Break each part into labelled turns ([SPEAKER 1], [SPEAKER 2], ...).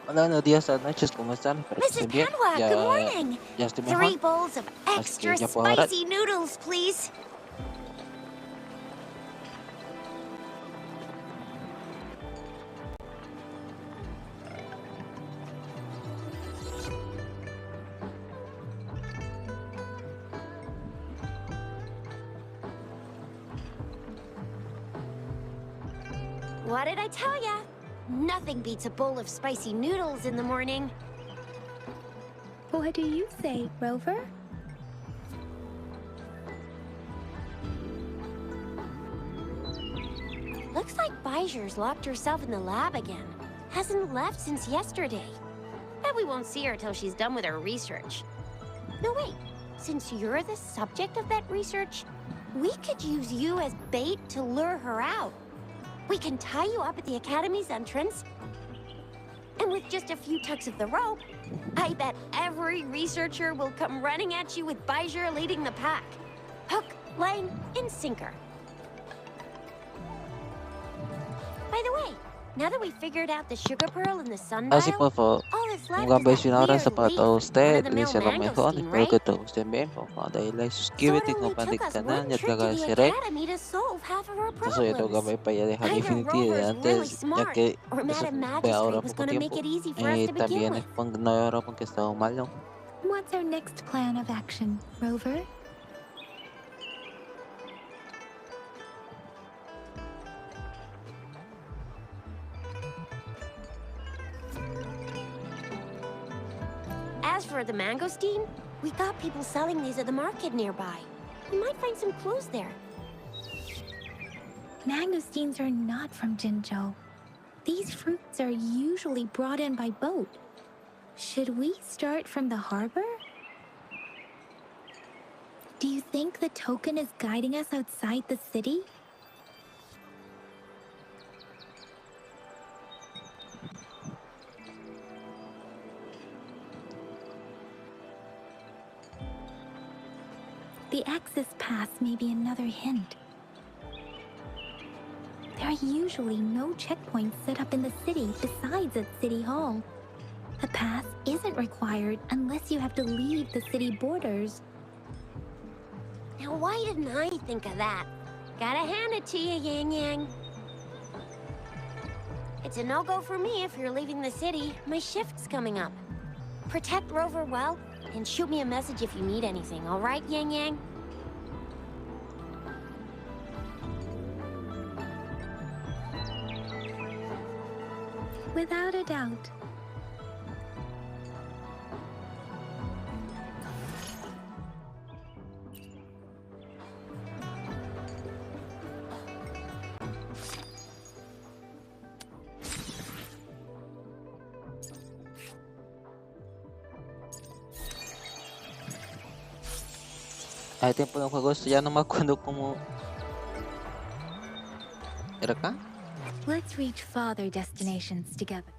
[SPEAKER 1] Hola, buenos días, buenas noches, ¿cómo están? Espero que
[SPEAKER 2] Mrs.
[SPEAKER 1] estén bien.
[SPEAKER 2] Panwa, good morning.
[SPEAKER 1] Ya estoy mejor,
[SPEAKER 2] 3 bowls of
[SPEAKER 1] así que
[SPEAKER 2] extra
[SPEAKER 1] ya puedo hablar.
[SPEAKER 2] spicy noodles, please. What did I tell ya? Nothing beats a bowl of spicy noodles in the morning.
[SPEAKER 3] What do you say, Rover?
[SPEAKER 2] Looks like Bijou's locked herself in the lab again. Hasn't left since yesterday. Bet we won't see her till she's done with her research. No, wait. Since you're the subject of that research, we could use you as bait to lure her out. We can tie you up at the Academy's entrance, and with just a few tugs of the rope, I bet every researcher will come running at you with Bijou leading the pack. Hook, line, and sinker. By the way, now that we figured out the sugar pearl and the
[SPEAKER 1] Así
[SPEAKER 2] sundial,
[SPEAKER 1] por favor,
[SPEAKER 2] all that's
[SPEAKER 1] un
[SPEAKER 2] left
[SPEAKER 1] gran
[SPEAKER 2] is
[SPEAKER 1] beso y
[SPEAKER 2] that
[SPEAKER 1] un abrazo
[SPEAKER 2] weird
[SPEAKER 1] para
[SPEAKER 2] leaf,
[SPEAKER 1] todos ustedes. Les
[SPEAKER 2] run-of-the-mill
[SPEAKER 1] deseo lo mejor.
[SPEAKER 2] mangosteen,
[SPEAKER 1] Espero que
[SPEAKER 2] right?
[SPEAKER 1] todos estén bien. Por favor, denle like,
[SPEAKER 2] So it
[SPEAKER 1] suscríbete y
[SPEAKER 2] only
[SPEAKER 1] comparte
[SPEAKER 2] took
[SPEAKER 1] el
[SPEAKER 2] us
[SPEAKER 1] canal.
[SPEAKER 2] one
[SPEAKER 1] Ya te lo
[SPEAKER 2] trip to the
[SPEAKER 1] agradeceré.
[SPEAKER 2] academy to solve half of our
[SPEAKER 1] Entonces yo tengo que
[SPEAKER 2] problems.
[SPEAKER 1] ver para allá dejar
[SPEAKER 2] Either
[SPEAKER 1] Infinity de
[SPEAKER 2] Rover's really
[SPEAKER 1] antes, ya
[SPEAKER 2] smart,
[SPEAKER 1] que
[SPEAKER 2] or
[SPEAKER 1] eso
[SPEAKER 2] Madam
[SPEAKER 1] fue ahora
[SPEAKER 2] Magistrate was
[SPEAKER 1] poco
[SPEAKER 2] gonna make
[SPEAKER 1] tiempo.
[SPEAKER 2] it easy for us to begin
[SPEAKER 1] También
[SPEAKER 2] with.
[SPEAKER 1] no veo ahora porque he estado mal, ¿no?
[SPEAKER 3] What's our next plan of action, Rover?
[SPEAKER 2] As for the mangosteen, we got people selling these at the market nearby. We might find some clues there.
[SPEAKER 3] Mangosteens are not from Jinzhou. These fruits are usually brought in by boat. Should we start from the harbor? Do you think the token is guiding us outside the city? The access pass may be another hint. There are usually no checkpoints set up in the city besides at City Hall. A pass isn't required unless you have to leave the city borders.
[SPEAKER 2] Now, why didn't I think of that? Gotta hand it to you, Yang Yang. It's a no-go for me if you're leaving the city. My shift's coming up. Protect Rover well, and shoot me a message if you need anything, all right, Yang Yang?
[SPEAKER 3] Without a doubt.
[SPEAKER 1] Hace tiempo no juego esto, ya no me acuerdo cómo... ¿Era acá?
[SPEAKER 3] Let's reach farther destinations together.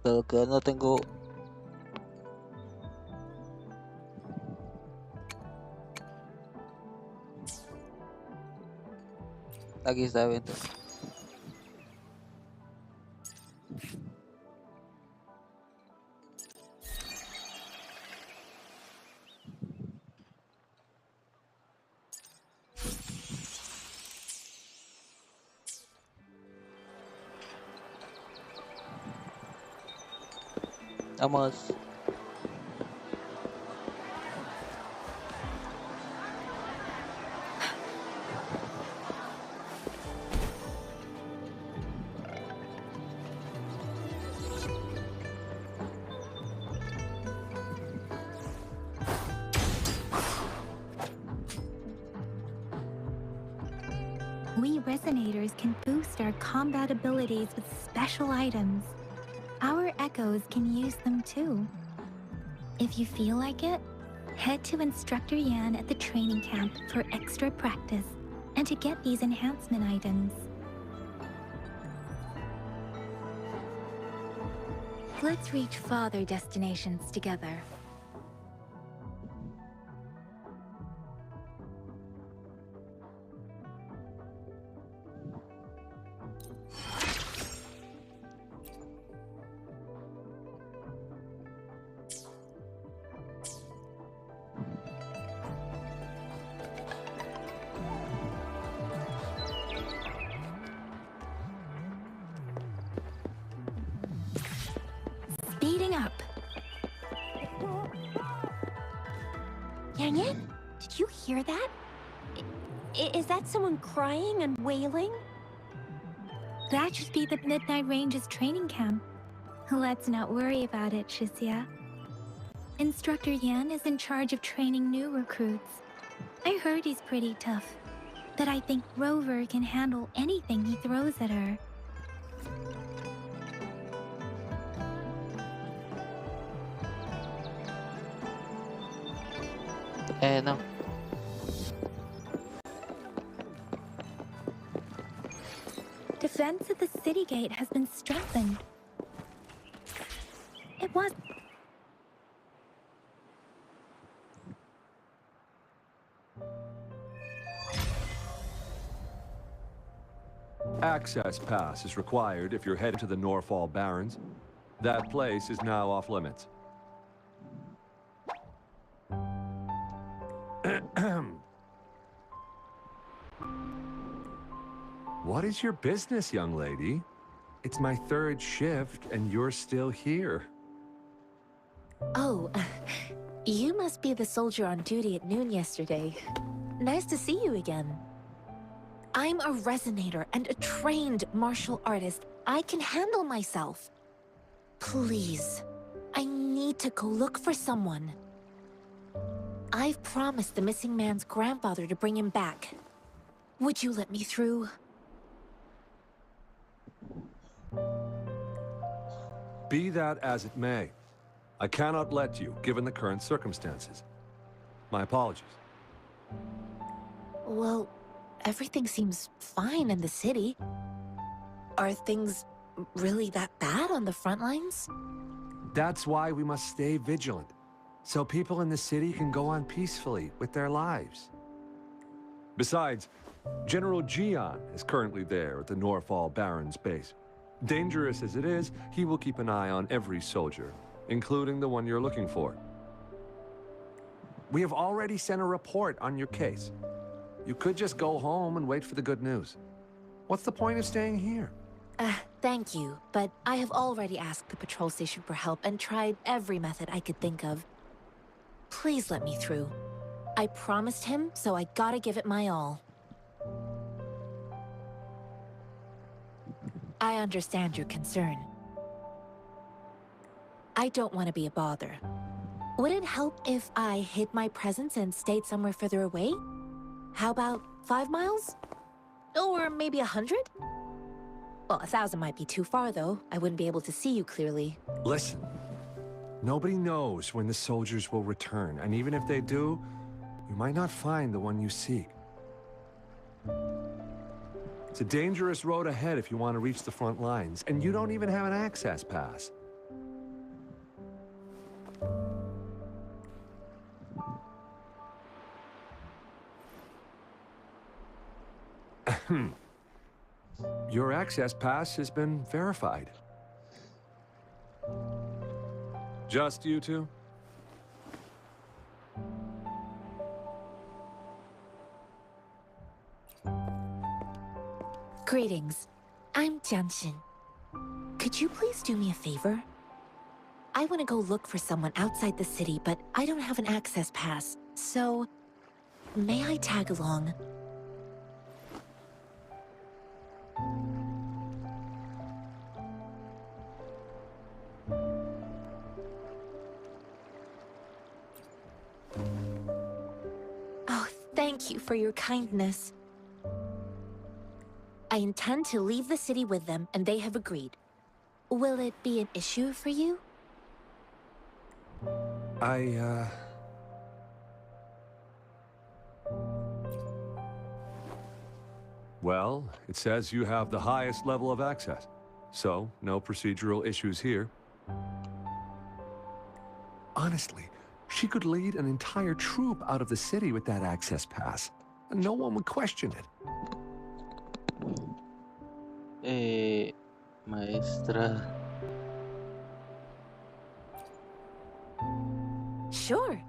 [SPEAKER 1] Pero que no tengo... Aquí está el evento. Vamos.
[SPEAKER 3] We resonators can boost our combat abilities with special items. Our echoes can use them too. If you feel like it, Head to Instructor Yan at the training camp for extra practice and to get these enhancement items. Let's reach farther destinations together. Speeding up.
[SPEAKER 2] Yang Yang, did you hear that? Is that someone crying and wailing?
[SPEAKER 3] That should be the Midnight Range's training camp. Let's not worry about it, Shixia. Instructor Yan is in charge of training new recruits. I heard he's pretty tough, but I think Rover can handle anything he throws at her.
[SPEAKER 1] No.
[SPEAKER 3] Defense of the city gate has been strengthened. It was...
[SPEAKER 4] Access pass is required if you're headed to the Norfall Barrens. That place is now off limits. What is your business, young lady? It's my third shift, and you're still here.
[SPEAKER 5] Oh, you must be the soldier on duty at noon yesterday. Nice to see you again. I'm a resonator and a trained martial artist. I can handle myself. Please, I need to go look for someone. I've promised the missing man's grandfather to bring him back. Would you let me through?
[SPEAKER 4] Be that as it may, I cannot let you, given the current circumstances. My apologies.
[SPEAKER 5] Well, everything seems fine in the city. Are things really that bad on the front lines?
[SPEAKER 4] That's why we must stay vigilant, so people in the city can go on peacefully with their lives. Besides, General Jian is currently there at the Norfall Barrens base. Dangerous as it is, he will keep an eye on every soldier, including the one you're looking for. We have already sent a report on your case. You could just go home and wait for the good news. What's the point of staying here?
[SPEAKER 5] Thank you, but I have already asked the patrol station for help and tried every method I could think of. Please let me through. I promised him, so I gotta give it my all. I understand your concern. I don't want to be a bother. Would it help if I hid my presence and stayed somewhere further away? How about 5 miles? Or maybe 100? Well, 1,000 might be too far, though. I wouldn't be able to see you clearly. Listen,
[SPEAKER 4] Nobody knows when the soldiers will return, and even if they do, you might not find the one you seek. It's a dangerous road ahead if you want to reach the front lines, and you don't even have an access pass. Your access pass has been verified. Just you two?
[SPEAKER 5] Greetings. I'm Jianshin. Could you please do me a favor? I want to go look for someone outside the city, but I don't have an access pass, so may I tag along? Oh, thank you for your kindness. I intend to leave the city with them, and they have agreed. Will it be an issue for you?
[SPEAKER 4] Well, it says you have the highest level of access. So, no procedural issues here. Honestly, she could lead an entire troop out of the city with that access pass, and no one would question it.
[SPEAKER 1] Maestra.
[SPEAKER 5] Sure.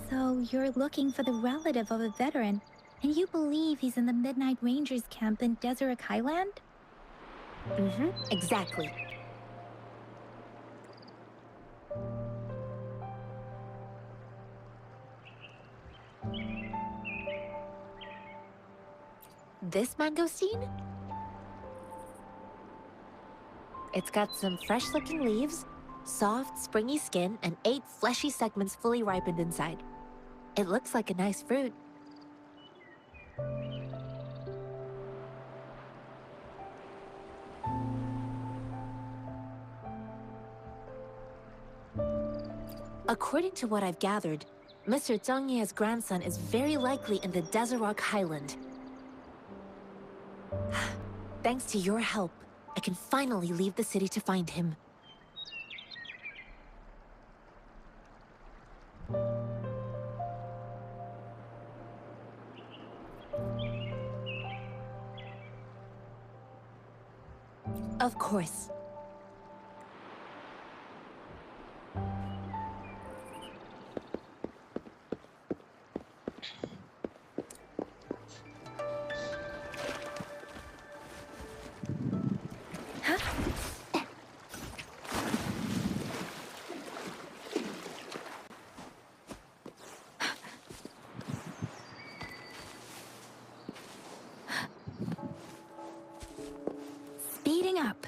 [SPEAKER 3] So you're looking for the relative of a veteran, and you believe he's in the Midnight Rangers camp in Deseret Highland?
[SPEAKER 5] Mm-hmm, exactly. This mangosteen? It's got some fresh-looking leaves, soft, springy skin, and 8 fleshy segments fully ripened inside. It looks like a nice fruit. According to what I've gathered, Mr. Zhang Ye's grandson is very likely in the Deseret Highland. Thanks to your help, I can finally leave the city to find him. Of course.
[SPEAKER 3] Speeding up.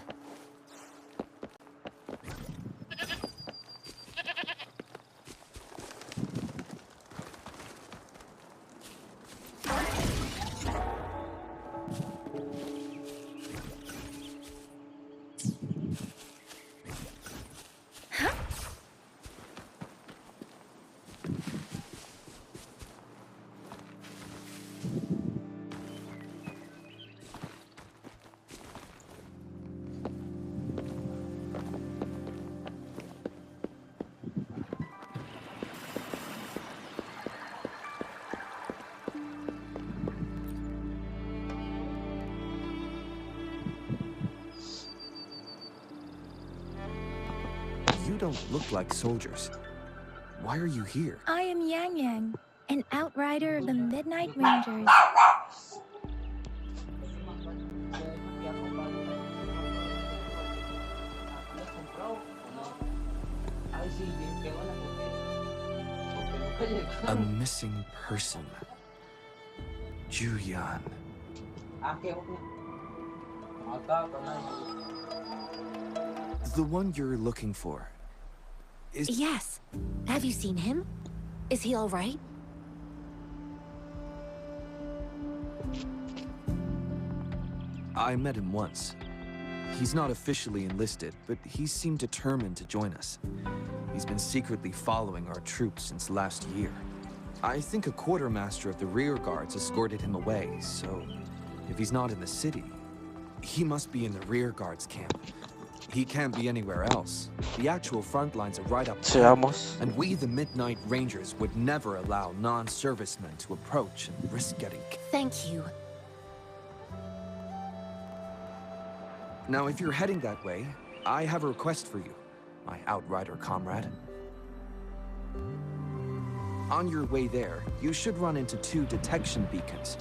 [SPEAKER 6] You don't look like soldiers. Why are you here?
[SPEAKER 3] I am Yang Yang, an outrider of the Midnight Rangers.
[SPEAKER 6] A missing person. Juyan. The one you're looking for.
[SPEAKER 5] Yes. Have you seen him? Is he all right?
[SPEAKER 6] I met him once. He's not officially enlisted, but he seemed determined to join us. He's been secretly following our troops since last year. I think a quartermaster of the rear guards escorted him away, so if he's not in the city, he must be in the rear guards camp. He can't be anywhere else. The actual front lines are right up there,
[SPEAKER 1] Seamos.
[SPEAKER 6] and we, the Midnight Rangers, would never allow non-servicemen to approach and risk getting killed.
[SPEAKER 5] Thank you.
[SPEAKER 6] Now, if you're heading that way, I have a request for you, my outrider comrade. On your way there, you should run into 2 detection beacons.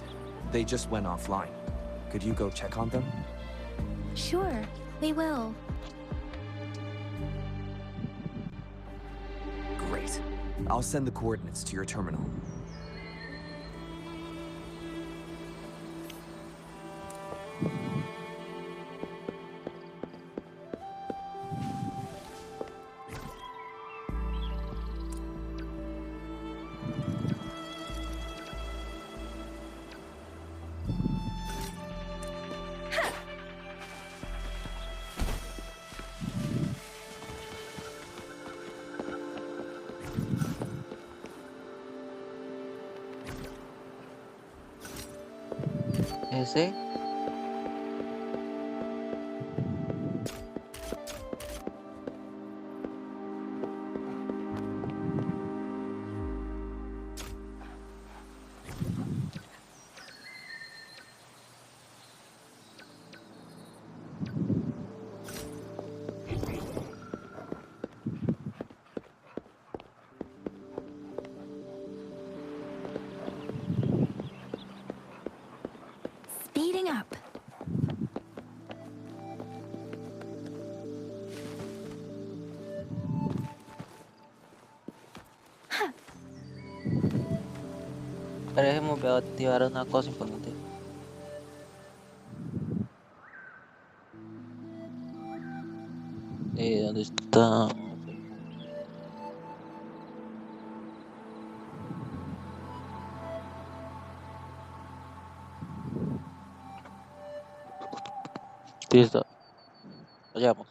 [SPEAKER 6] They just went offline. Could you go check on them?
[SPEAKER 3] Sure, we will.
[SPEAKER 6] Great. I'll send the coordinates to your terminal.
[SPEAKER 1] Ese.
[SPEAKER 3] Speeding up.
[SPEAKER 1] Parece me veo activar una cosa importante. ¿Dónde está? Listo, vayamos.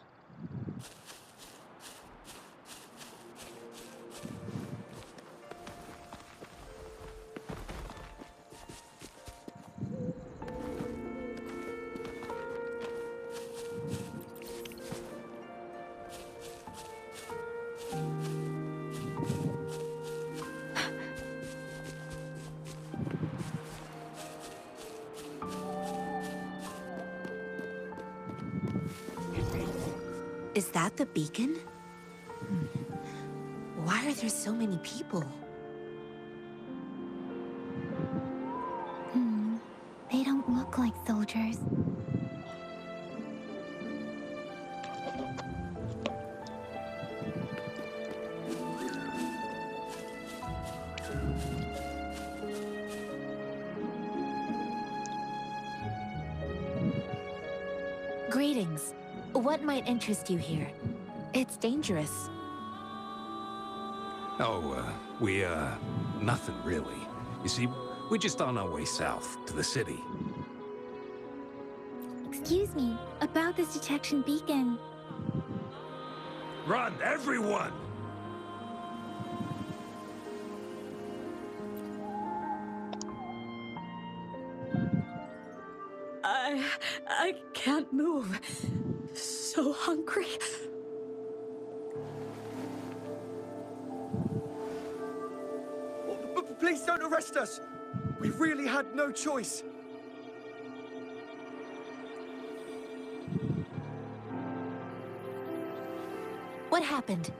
[SPEAKER 5] Is that the beacon? Why are there so many people?
[SPEAKER 3] They don't look like soldiers.
[SPEAKER 5] Greetings. What might interest you here? It's dangerous.
[SPEAKER 7] Oh, nothing really. You see, we're just on our way south to the city.
[SPEAKER 3] Excuse me, about this detection beacon.
[SPEAKER 7] Run, everyone!
[SPEAKER 8] I can't move. So hungry.
[SPEAKER 9] Please don't arrest us. We really had no choice.
[SPEAKER 5] What happened?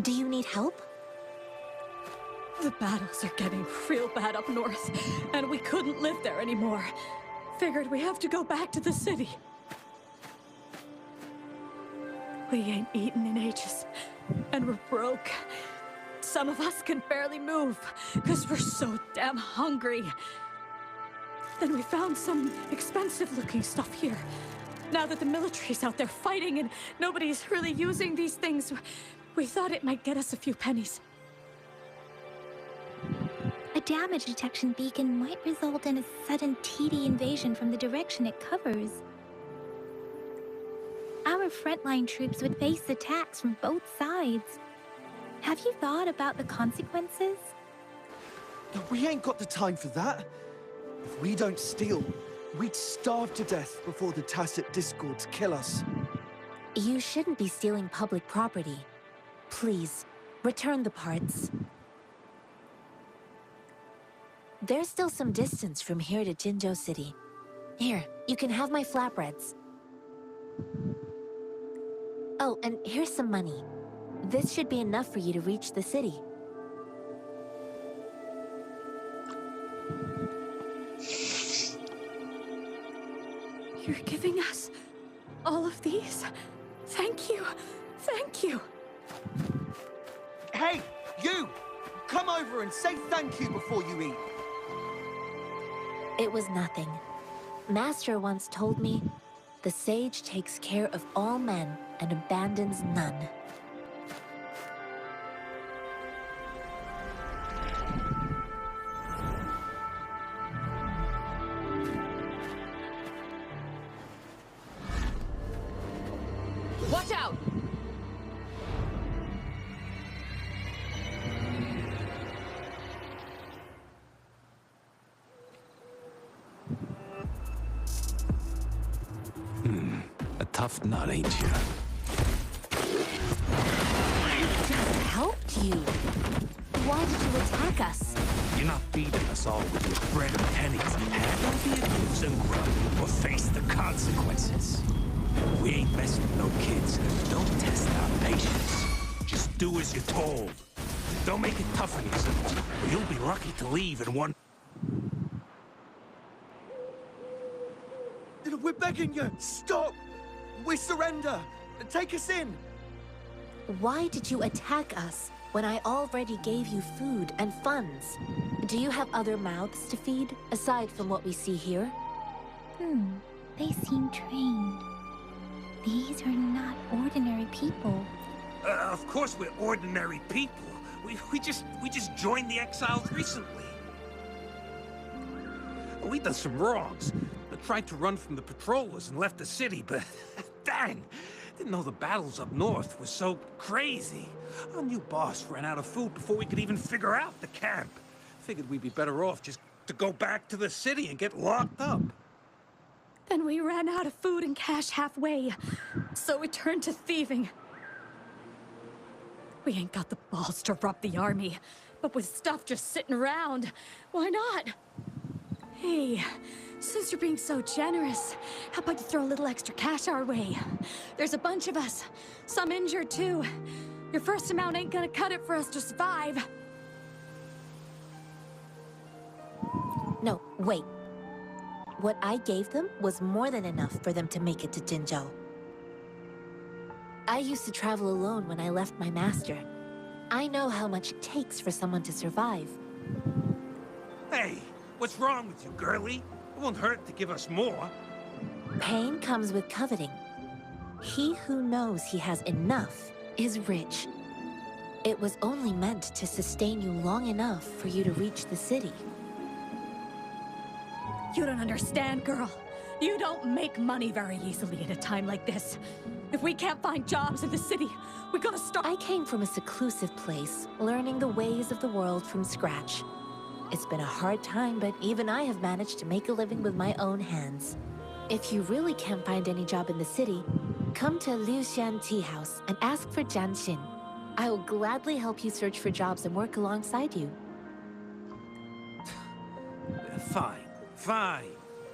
[SPEAKER 5] Do you need help?
[SPEAKER 8] The battles are getting real bad up north, and we couldn't live there anymore. Figured we have to go back to the city. We ain't eaten in ages, and we're broke. Some of us can barely move, because we're so damn hungry. Then we found some expensive-looking stuff here. Now that the military's out there fighting and nobody's really using these things, we thought it might get us a few pennies.
[SPEAKER 3] A damage detection beacon might result in a sudden TD invasion from the direction it covers. Our frontline troops would face attacks from both sides. Have you thought about the consequences?
[SPEAKER 9] We ain't got the time for that. If we don't steal, we'd starve to death before the Tacit Discords kill us.
[SPEAKER 5] You shouldn't be stealing public property. Please, return the parts. There's still some distance from here to Jinzhou City. Here, you can have my flatbreads. Oh, and here's some money. This should be enough for you to reach the city.
[SPEAKER 8] You're giving us all of these? Thank you. Thank you.
[SPEAKER 9] Hey, you! Come over and say thank you before you eat.
[SPEAKER 5] It was nothing. Master once told me, the sage takes care of all men and abandons none.
[SPEAKER 8] Watch out!
[SPEAKER 7] tough nut, ain't you?
[SPEAKER 5] Helped you. Why did you attack us?
[SPEAKER 7] You're not feeding us all with your bread and pennies. Don't be a goose and grub, or face the consequences. We ain't messing with no kids. Don't test our patience. Just do as you're told. Don't make it tough on yourselves, or you'll be lucky to leave in one...
[SPEAKER 9] We're begging you! Stop! We surrender! Take us in!
[SPEAKER 5] Why did you attack us when I already gave you food and funds? Do you have other mouths to feed, aside from what we see here?
[SPEAKER 3] They seem trained. These are not ordinary people.
[SPEAKER 7] Of course we're ordinary people. We just joined the exiles recently. We done some wrongs. I tried to run from the patrollers and left the city, but dang, didn't know the battles up north were so crazy. Our new boss ran out of food before we could even figure out the camp. Figured we'd be better off just to go back to the city and get locked up.
[SPEAKER 8] Then we ran out of food and cash halfway, so we turned to thieving. We ain't got the balls to rob the army, but with stuff just sitting around, why not? Hey, since you're being so generous, how about you throw a little extra cash our way? There's a bunch of us, some injured too. Your first amount ain't gonna cut it for us to survive.
[SPEAKER 5] No, wait. What I gave them was more than enough for them to make it to Jinzhou. I used to travel alone when I left my master. I know how much it takes for someone to survive.
[SPEAKER 7] Hey, what's wrong with you, girlie? It won't hurt to give us more.
[SPEAKER 5] Pain comes with coveting. He who knows he has enough is rich. It was only meant to sustain you long enough for you to reach the city.
[SPEAKER 8] You don't understand, girl. You don't make money very easily at a time like this. If we can't find jobs in the city, we gotta start—
[SPEAKER 5] I came from a seclusive place, learning the ways of the world from scratch. It's been a hard time, but even I have managed to make a living with my own hands. If you really can't find any job in the city, come to Liu Xian Tea House and ask for Jian Xin. I will gladly help you search for jobs and work alongside you.
[SPEAKER 7] Fine.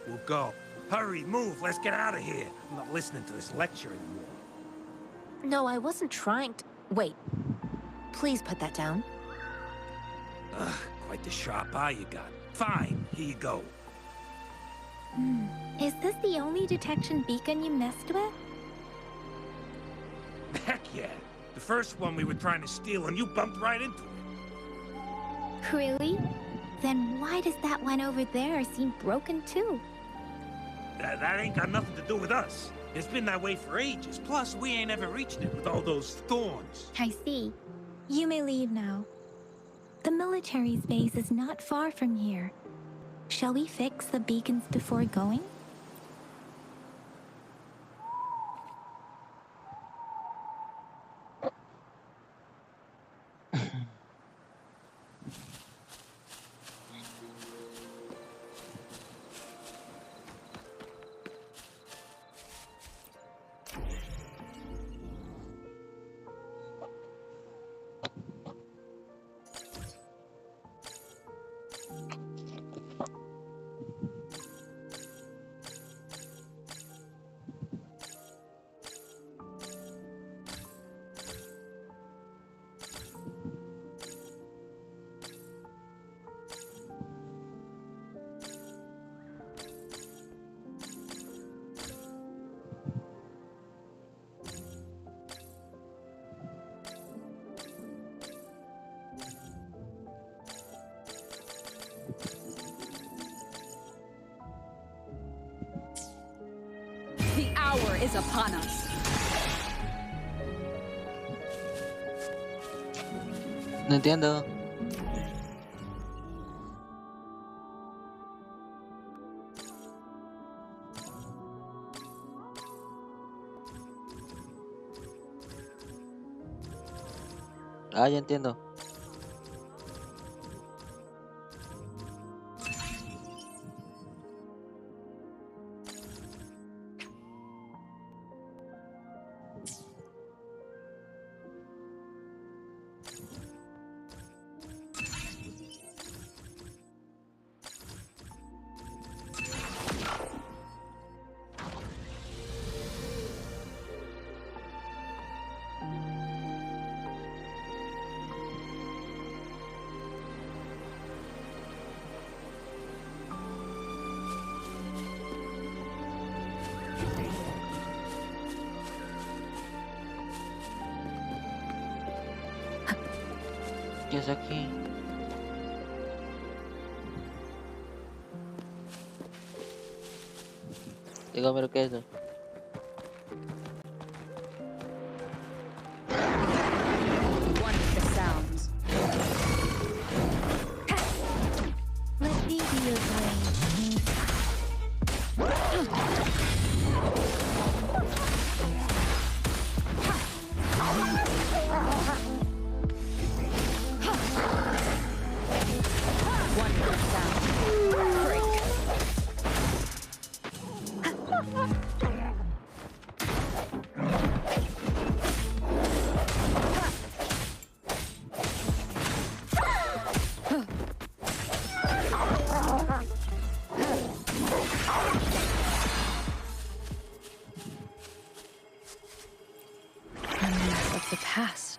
[SPEAKER 7] We'll go. Hurry, move, let's get out of here. I'm not listening to this lecture anymore.
[SPEAKER 5] No, I wasn't trying to— Wait. Please put that down.
[SPEAKER 7] Quite the sharp eye you got. Fine, here you go.
[SPEAKER 3] Is this the only detection beacon you messed with?
[SPEAKER 7] Heck yeah. The first one we were trying to steal and you bumped right into it.
[SPEAKER 3] Really? Then why does that one over there seem broken too?
[SPEAKER 7] That ain't got nothing to do with us. It's been that way for ages. Plus, we ain't ever reached it with all those thorns.
[SPEAKER 3] I see. You may leave now. The military's base is not far from here. Shall we fix the beacons before going?
[SPEAKER 8] The hour is upon us.
[SPEAKER 1] No entiendo. Ah, ya entiendo. ¿Qué es aquí? Dígame lo que es eso.
[SPEAKER 8] One with the sounds.
[SPEAKER 3] Let me be your blade.
[SPEAKER 8] One with the sounds. Break. Memories of the past.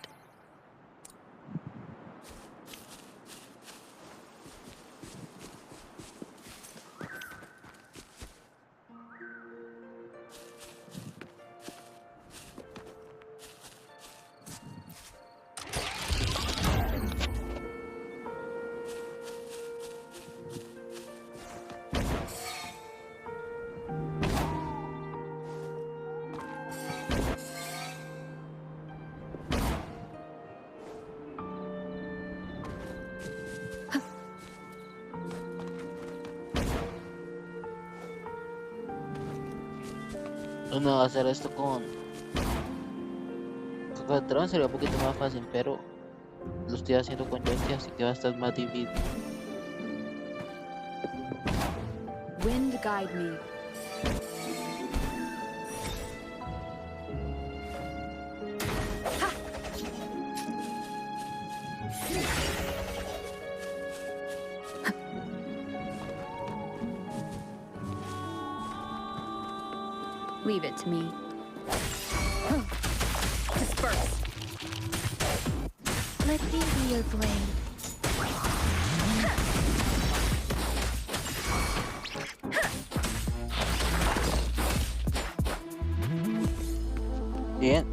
[SPEAKER 1] No, hacer esto con el dron sería un poquito más fácil, pero lo estoy haciendo con joystick, así que va a estar más difícil.
[SPEAKER 8] Wind guide me. Leave it to me. Disperse.
[SPEAKER 3] Let me be your blade.
[SPEAKER 1] Bien.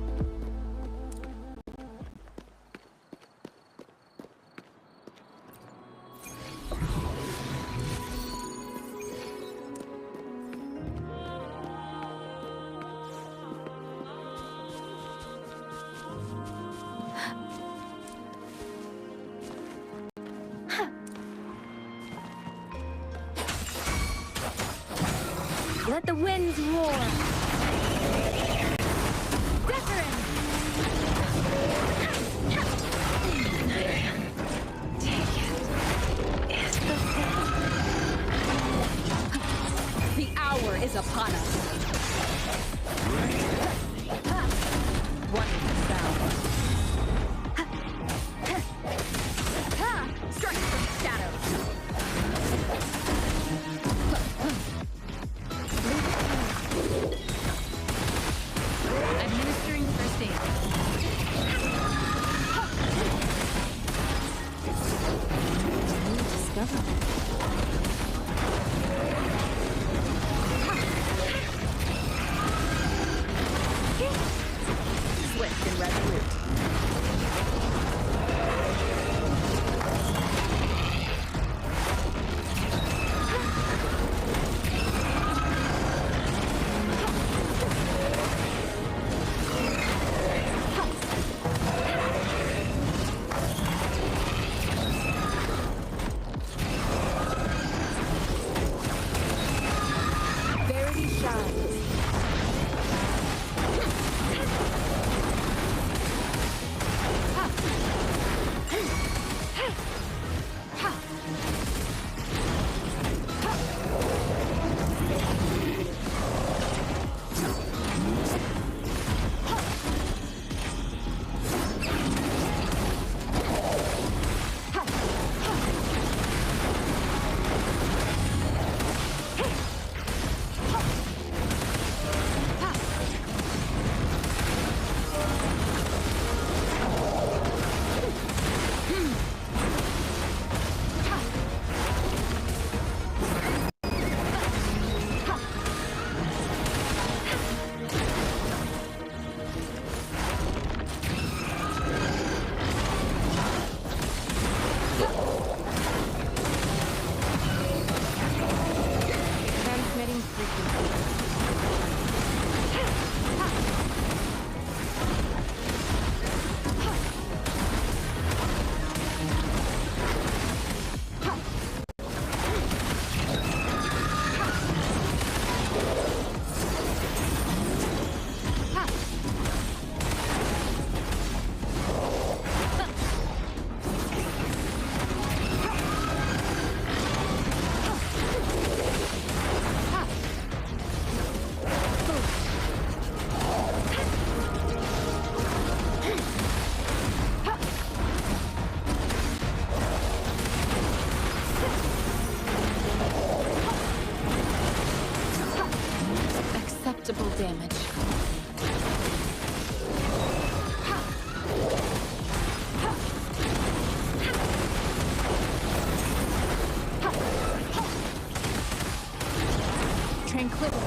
[SPEAKER 3] Let the winds roar. Wuthering.
[SPEAKER 8] The hour is upon us. One with the sound. Strike from shadows. Administering first aid. New discovery. Swift and resolute. Verity shines.
[SPEAKER 5] Acceptable damage. Tranquility.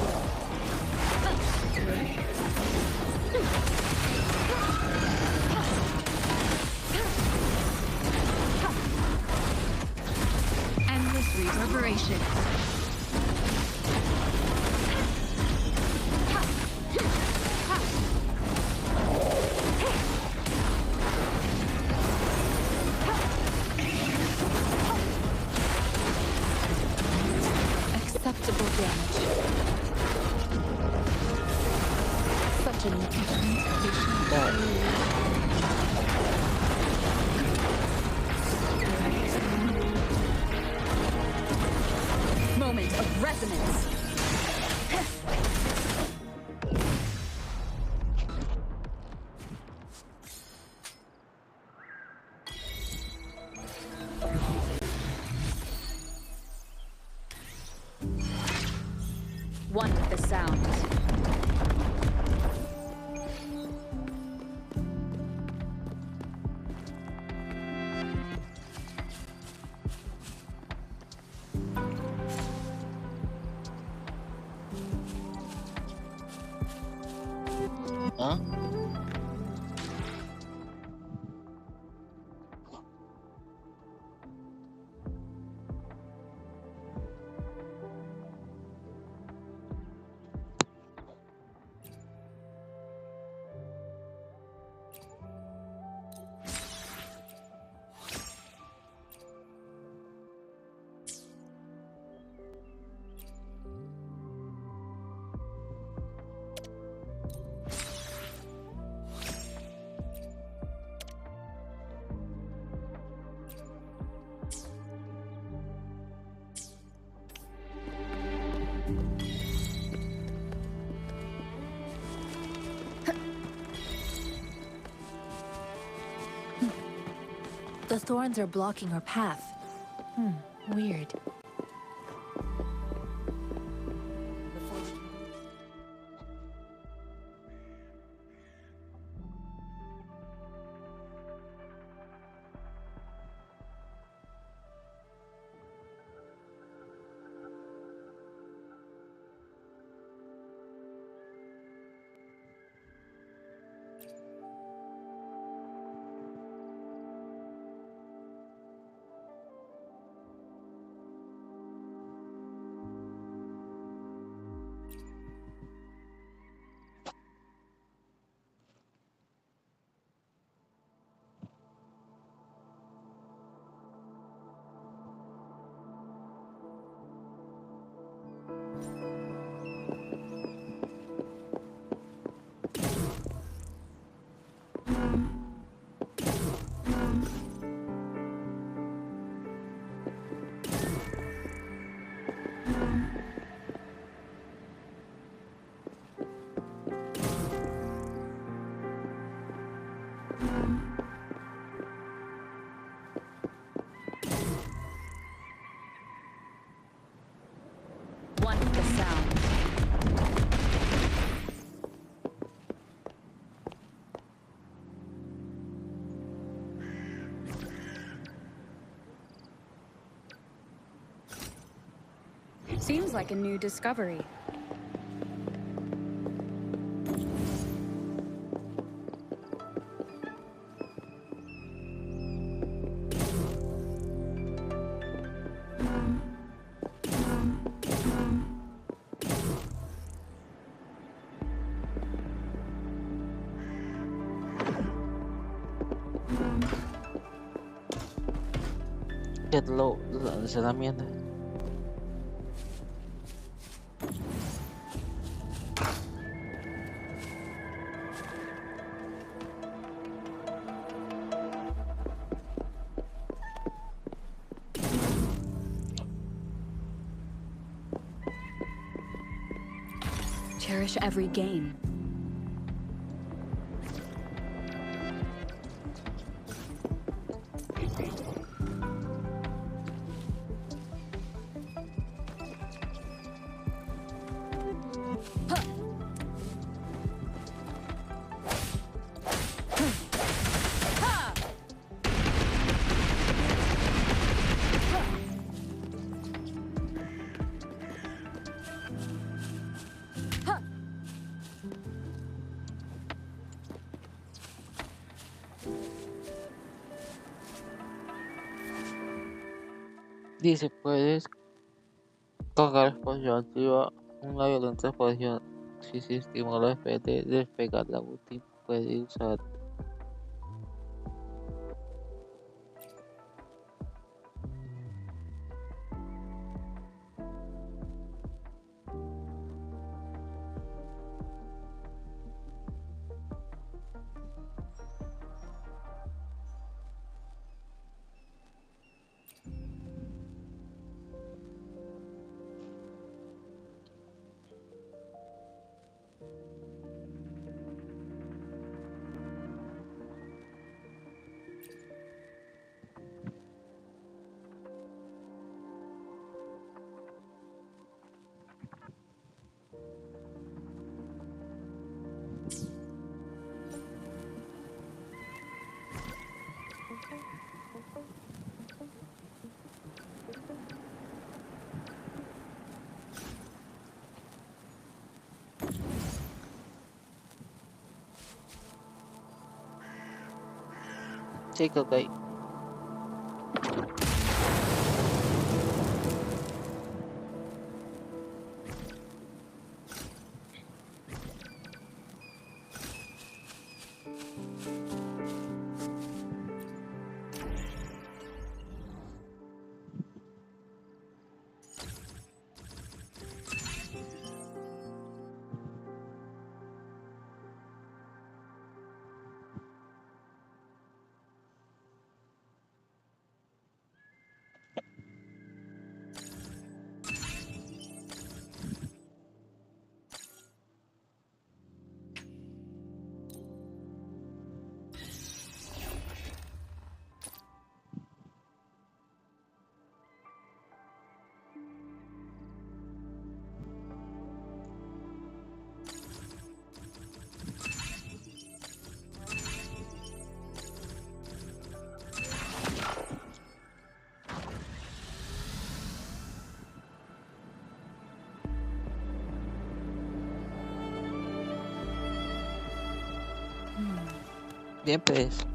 [SPEAKER 3] Endless reverberation.
[SPEAKER 5] Acceptable damage. Such an
[SPEAKER 8] Moment of resonance. One with the sound.
[SPEAKER 1] Huh?
[SPEAKER 5] The thorns are blocking our path. Weird.
[SPEAKER 8] One with the sound. Seems like a new discovery.
[SPEAKER 1] Get low, se da mierda.
[SPEAKER 8] Cherish every gain.
[SPEAKER 1] Dice, puedes cargar exposición activa una violenta exposición. Si se estimula después de despegar la útil, puede usar. Sí, creo que hay. Bien, pues.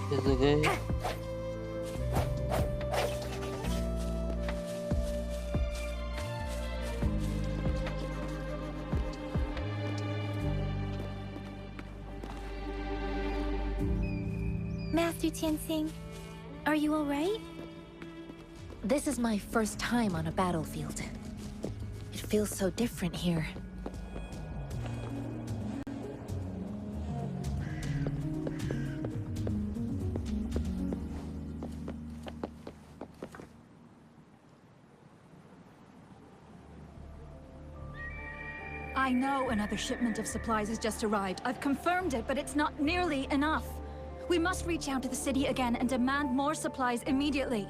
[SPEAKER 1] Desde que
[SPEAKER 3] Master Tianxing, are you alright?
[SPEAKER 5] This is my first time on a battlefield. It feels so different here.
[SPEAKER 8] I know another shipment of supplies has just arrived. I've confirmed it, but it's not nearly enough. We must reach out to the city again and demand more supplies immediately.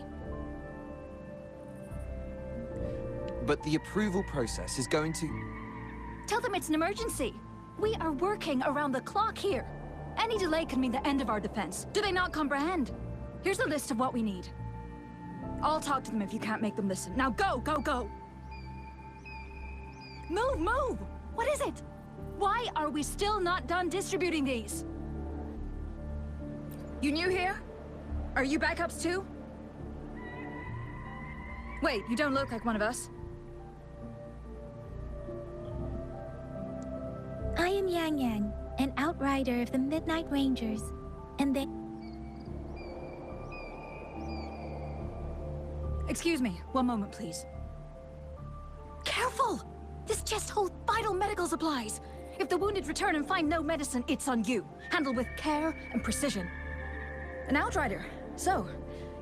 [SPEAKER 6] But the approval process is going to...
[SPEAKER 8] Tell them it's an emergency. We are working around the clock here. Any delay could mean the end of our defense. Do they not comprehend? Here's a list of what we need. I'll talk to them if you can't make them listen. Now go, go, go! Move, move! What is it? Why are we still not done distributing these? You new here? Are you backups too? Wait, you don't look like one of us.
[SPEAKER 3] I am Yang Yang, an outrider of the Midnight Rangers, and they...
[SPEAKER 8] Excuse me, one moment, please. Careful! This chest holds vital medical supplies. If the wounded return and find no medicine, it's on you. Handled with care and precision. An outrider. So,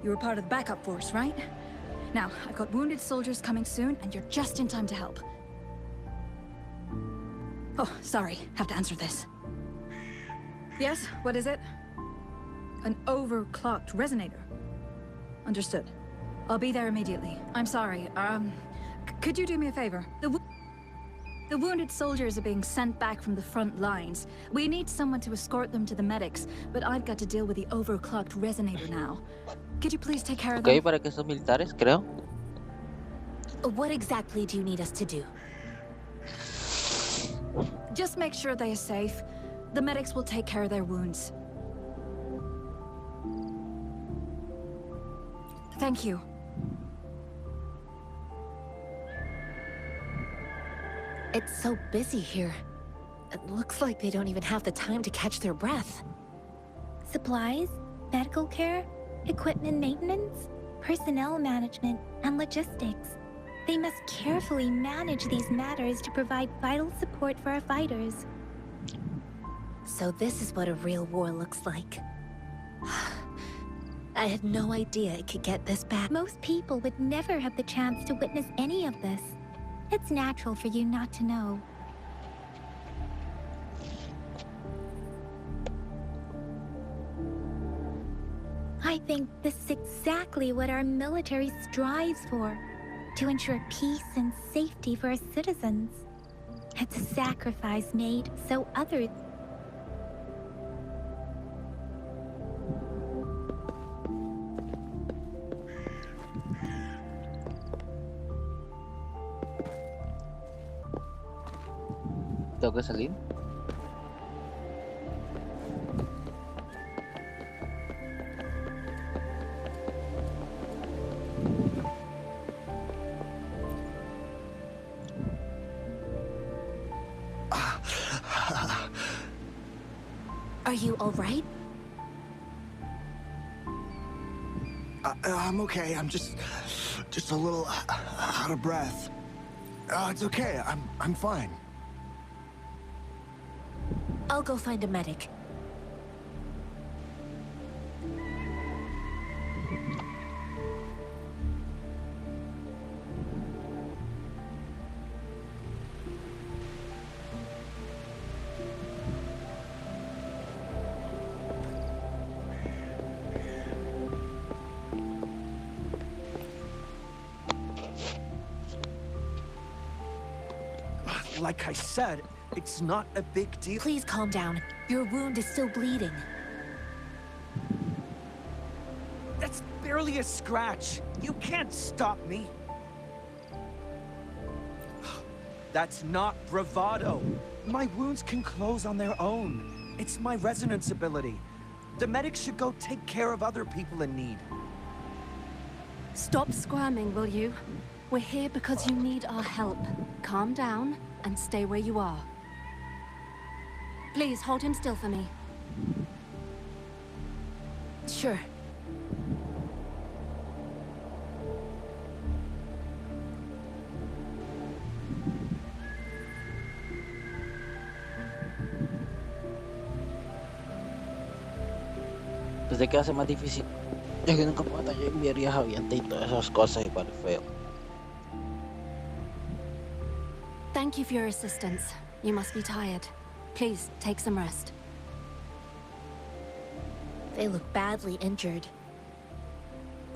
[SPEAKER 8] you were part of the backup force, right? Now, I've got wounded soldiers coming soon, and you're just in time to help. Oh, sorry. Have to answer this. Yes, what is it? An overclocked resonator. Understood. I'll be there immediately. I'm sorry, could you do me a favor? The wounded soldiers are being sent back from the front lines. We need someone to escort them to the medics, but I've got to deal with the overclocked resonator now. Could you please take care of them?
[SPEAKER 1] Ok, para que esos militares, creo.
[SPEAKER 5] What exactly do you need us to do?
[SPEAKER 8] Just make sure they are safe. The medics will take care of their wounds. Thank you.
[SPEAKER 5] It's so busy here. It looks like they don't even have the time to catch their breath.
[SPEAKER 3] Supplies, medical care, equipment maintenance, personnel management, and logistics. They must carefully manage these matters to provide vital support for our fighters.
[SPEAKER 5] So this is what a real war looks like. I had no idea it could get this bad.
[SPEAKER 3] Most people would never have the chance to witness any of this. It's natural for you not to know. I think this is exactly what our military strives for, to ensure peace and safety for our citizens. It's a sacrifice made so others...
[SPEAKER 1] Tengo que salir.
[SPEAKER 5] Are you all right?
[SPEAKER 9] I'm okay. I'm just a little out of breath. It's okay. I'm fine.
[SPEAKER 5] I'll go find a medic.
[SPEAKER 9] Like I said, it's not a big deal.
[SPEAKER 5] Please calm down. Your wound is still bleeding.
[SPEAKER 9] That's barely a scratch. You can't stop me. That's not bravado. My wounds can close on their own. It's my resonance ability. The medics should go take care of other people in need.
[SPEAKER 8] Stop squirming, will you? We're here because you need our help. Calm down and stay where you are. Please, hold him still for me.
[SPEAKER 5] Sure.
[SPEAKER 1] Desde que hace más difícil. Ya que nunca puedo estar en diarios aviantes y todas esas cosas y para feo.
[SPEAKER 8] Thank you for your assistance. You must be tired. Please, take some rest.
[SPEAKER 5] They look badly injured.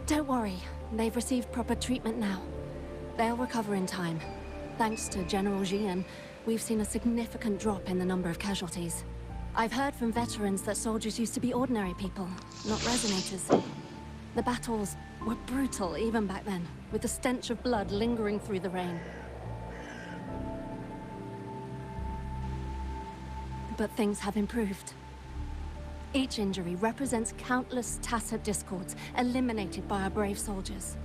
[SPEAKER 8] Don't worry. They've received proper treatment now. They'll recover in time. Thanks to General Jian, we've seen a significant drop in the number of casualties. I've heard from veterans that soldiers used to be ordinary people, not resonators. The battles were brutal even back then, with the stench of blood lingering through the rain. But things have improved. Each injury represents countless tacit discords eliminated by our brave soldiers.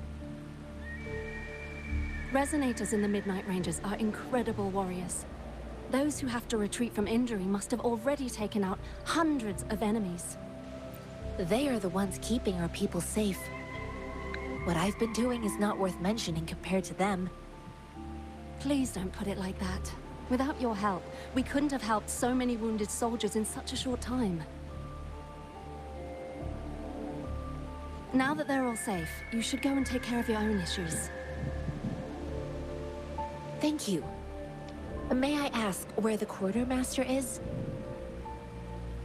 [SPEAKER 8] Resonators in the Midnight Rangers are incredible warriors. Those who have to retreat from injury must have already taken out hundreds of enemies.
[SPEAKER 5] They are the ones keeping our people safe. What I've been doing is not worth mentioning compared to them.
[SPEAKER 8] Please don't put it like that. Without your help, we couldn't have helped so many wounded soldiers in such a short time. Now that they're all safe, you should go and take care of your own issues.
[SPEAKER 5] Thank you. May I ask where the quartermaster is?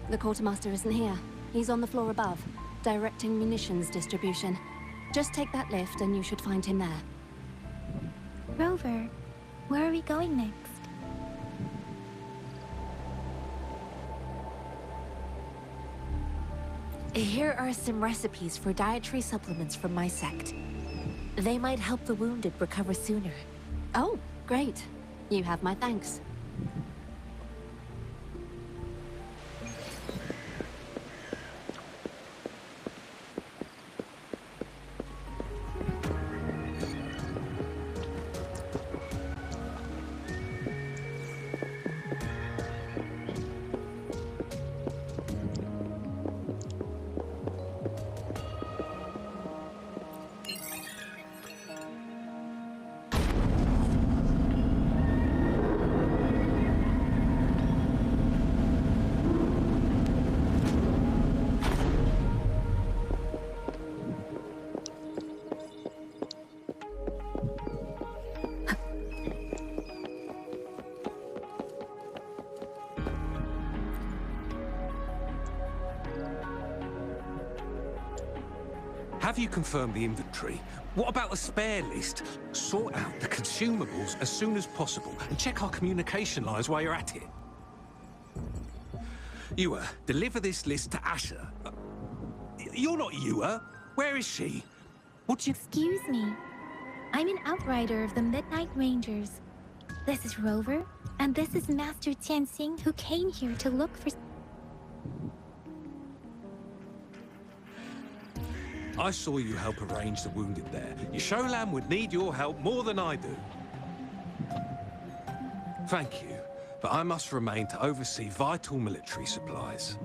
[SPEAKER 8] The quartermaster isn't here. He's on the floor above, directing munitions distribution. Just take that lift and you should find him there.
[SPEAKER 3] Rover, where are we going next?
[SPEAKER 5] Here are some recipes for dietary supplements from my sect. They might help the wounded recover sooner.
[SPEAKER 8] Oh, great. You have my thanks.
[SPEAKER 7] Have you confirmed the inventory? What about the spare list? Sort out the consumables as soon as possible and check our communication lines while you're at it. Ewa, deliver this list to Asher. You're not Ewa. Where is she? What do you...
[SPEAKER 3] Excuse me. I'm an outrider of the Midnight Rangers. This is Rover, and this is Master Tianxing, who came here to look for...
[SPEAKER 7] I saw you help arrange the wounded there. Yasholam would need your help more than I do. Thank you, but I must remain to oversee vital military supplies.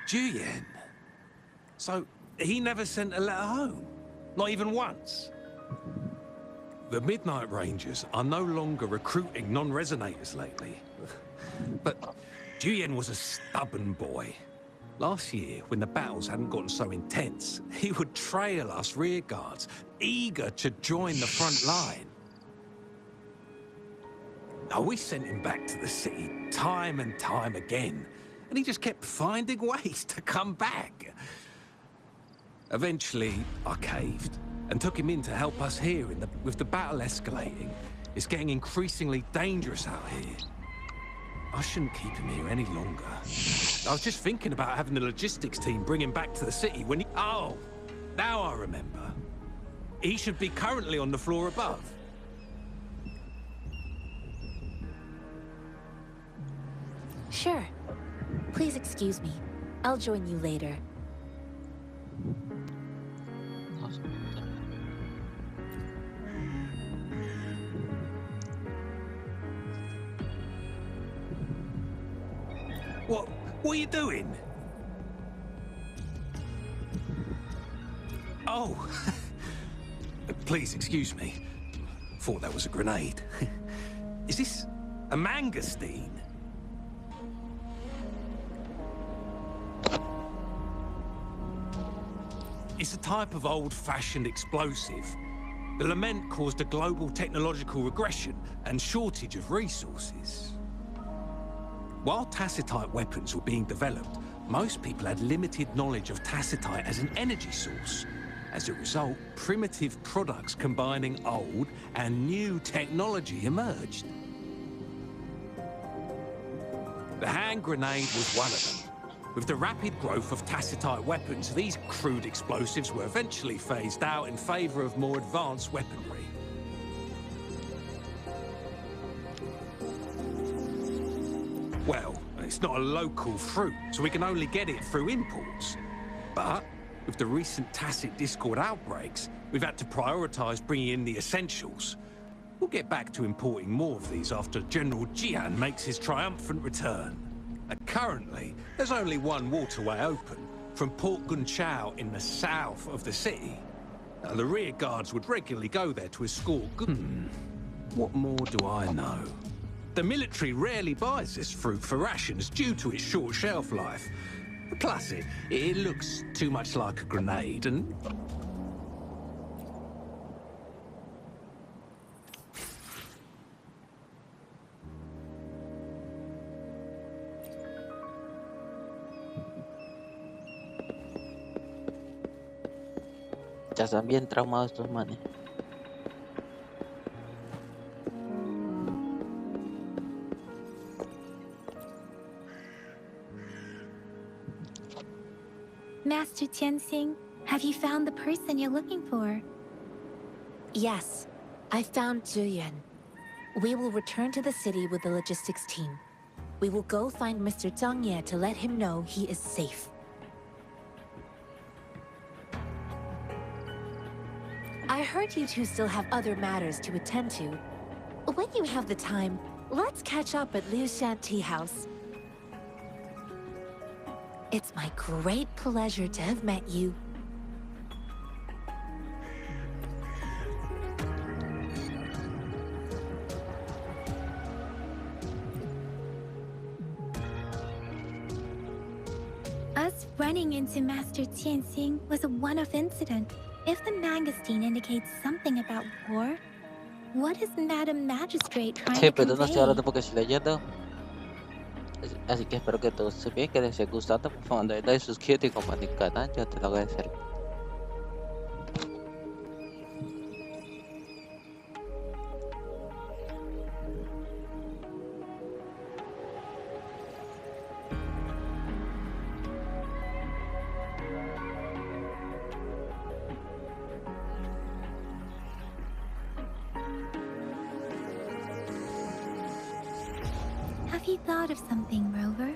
[SPEAKER 7] Juyen. So, he never sent a letter home? Not even once? The Midnight Rangers are no longer recruiting non-resonators lately. But Juyen was a stubborn boy. Last year, when the battles hadn't gotten so intense, he would trail us rearguards, eager to join the front line. Now, we sent him back to the city time and time again, and he just kept finding ways to come back. Eventually, I caved and took him in to help us here with the battle escalating. It's getting increasingly dangerous out here. I shouldn't keep him here any longer. I was just thinking about having the logistics team bring him back to the city when he... Oh, now I remember. He should be currently on the floor above.
[SPEAKER 5] Sure. Please excuse me. I'll join you later.
[SPEAKER 7] What are you doing? Oh, please excuse me. Thought that was a grenade. Is this a mangosteen? It's a type of old-fashioned explosive. The lament caused a global technological regression and shortage of resources. While tacitite weapons were being developed, most people had limited knowledge of tacitite as an energy source. As a result, primitive products combining old and new technology emerged. The hand grenade was one of them. With the rapid growth of tacitite weapons, these crude explosives were eventually phased out in favor of more advanced weaponry. Well, it's not a local fruit, so we can only get it through imports. But With the recent tacit discord outbreaks, we've had to prioritize bringing in the essentials. We'll get back to importing more of these after General Jian makes his triumphant return. And currently, there's only one waterway open, from Port Gunchao in the south of the city. Now, the rear guards would regularly go there to escort goods. What more do I know? The military rarely buys this fruit for rations due to its short shelf life. Plus, it looks too much like a grenade, and...
[SPEAKER 1] Ya están bien traumados estos manes.
[SPEAKER 3] Master Tianxing, have you found the person you're looking for?
[SPEAKER 5] Yes, I found Zhuyan. We will return to the city with the logistics team. We will go find Mr. Zhang Ye to let him know he is safe. I heard you two still have other matters to attend to. When you have the time, let's catch up at Liu Shan Tea House. It's my great pleasure to have met you.
[SPEAKER 3] Us running into Master Tianxing was a one-off incident. If the magazine indicates something about war, what is Madam Magistrate trying
[SPEAKER 1] Sí,
[SPEAKER 3] to
[SPEAKER 1] pero no estoy hablando
[SPEAKER 3] convey?
[SPEAKER 1] porque estoy leyendo. Así que espero que todos estén bien, que les esté gustando. Por favor, dale suscríbete y compartir el canal. Yo te lo agradeceré.
[SPEAKER 3] Have you thought of something, Rover?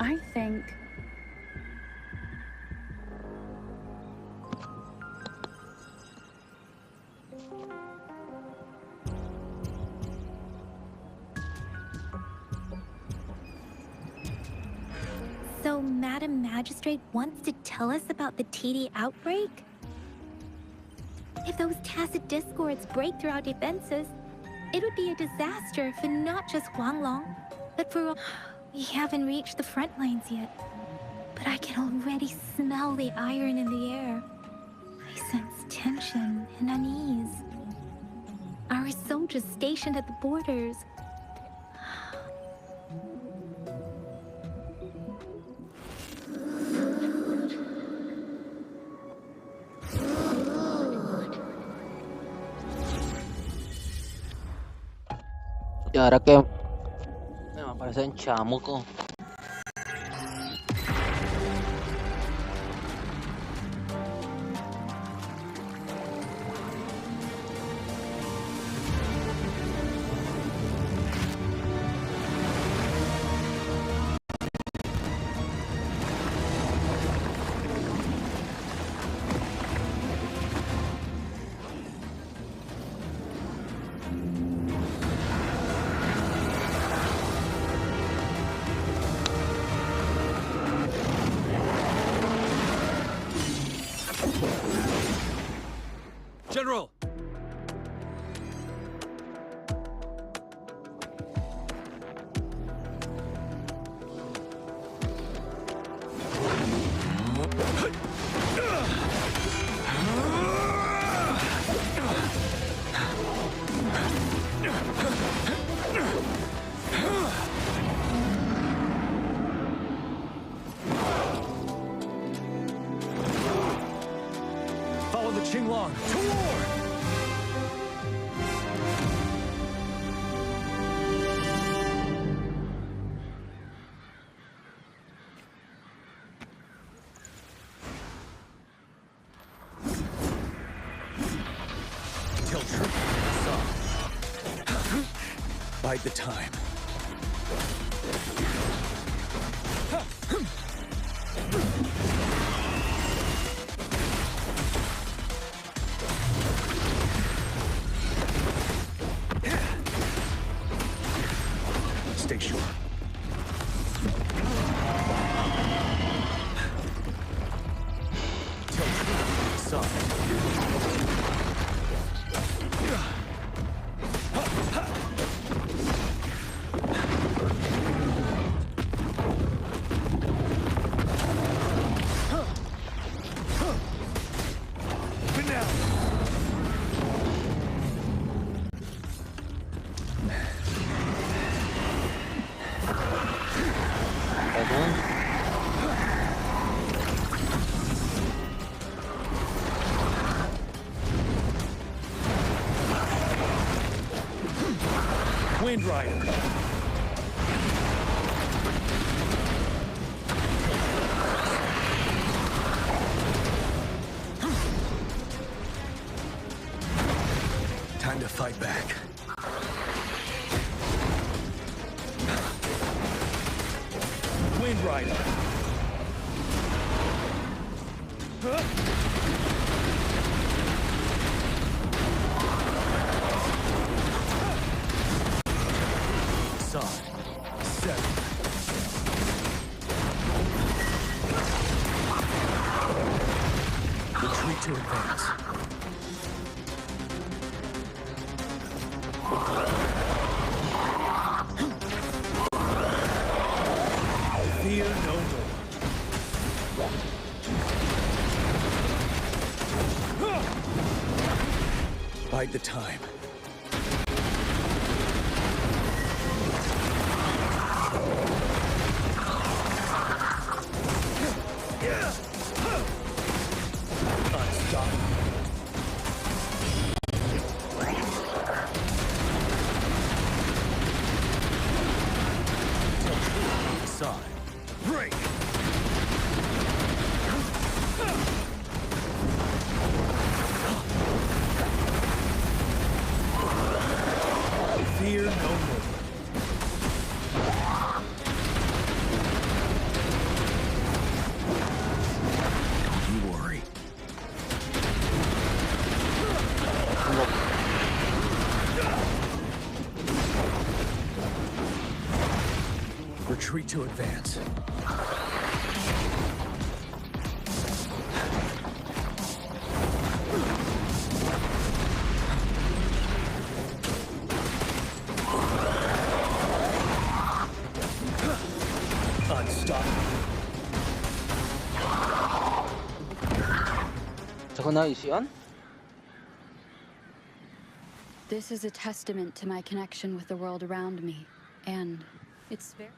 [SPEAKER 8] I think...
[SPEAKER 3] So Madam Magistrate wants to tell us about the TD outbreak? If those tacit discords break through our defenses, it would be a disaster for not just Huanglong, but for all... We haven't reached the front lines yet, but I can already smell the iron in the air. I sense tension and unease. Our soldiers stationed at the borders...
[SPEAKER 1] Y ahora que me aparecen chamuco.
[SPEAKER 7] General!
[SPEAKER 4] Follow the Qinglong to war!
[SPEAKER 9] Tell truth. Bide the time. Stay sure.
[SPEAKER 10] Wind Rider.
[SPEAKER 9] Time to fight back.
[SPEAKER 10] Wind Rider.
[SPEAKER 9] To advance.
[SPEAKER 10] Fear no more.
[SPEAKER 9] Bide the time.
[SPEAKER 10] Break! Fear no more.
[SPEAKER 9] Don't you worry. Retreat to advance.
[SPEAKER 8] This is a testament to my connection with the world around me, and it's very...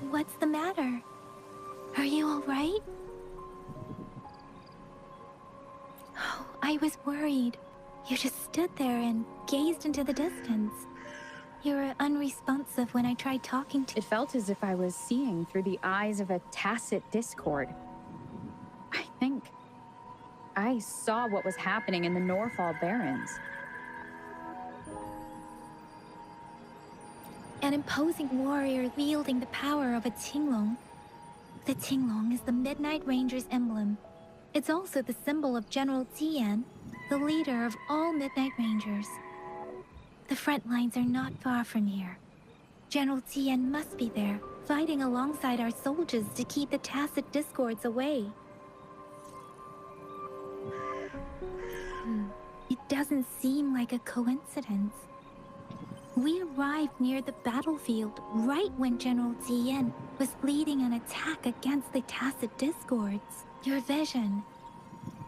[SPEAKER 3] What's the matter? Are you all right? Oh, I was worried. You just stood there and gazed into the distance. You were unresponsive when I tried talking to you.
[SPEAKER 8] It felt as if I was seeing through the eyes of a tacit discord. I think I saw what was happening in the Norfall Barrens.
[SPEAKER 3] An imposing warrior wielding the power of a Tinglong. The Tinglong is the Midnight Ranger's emblem. It's also the symbol of General Tian, the leader of all Midnight Rangers. The front lines are not far from here. General Tian must be there, fighting alongside our soldiers to keep the tacit discords away. It doesn't seem like a coincidence. We arrived near the battlefield right when General Tian was leading an attack against the tacit discords. Your vision.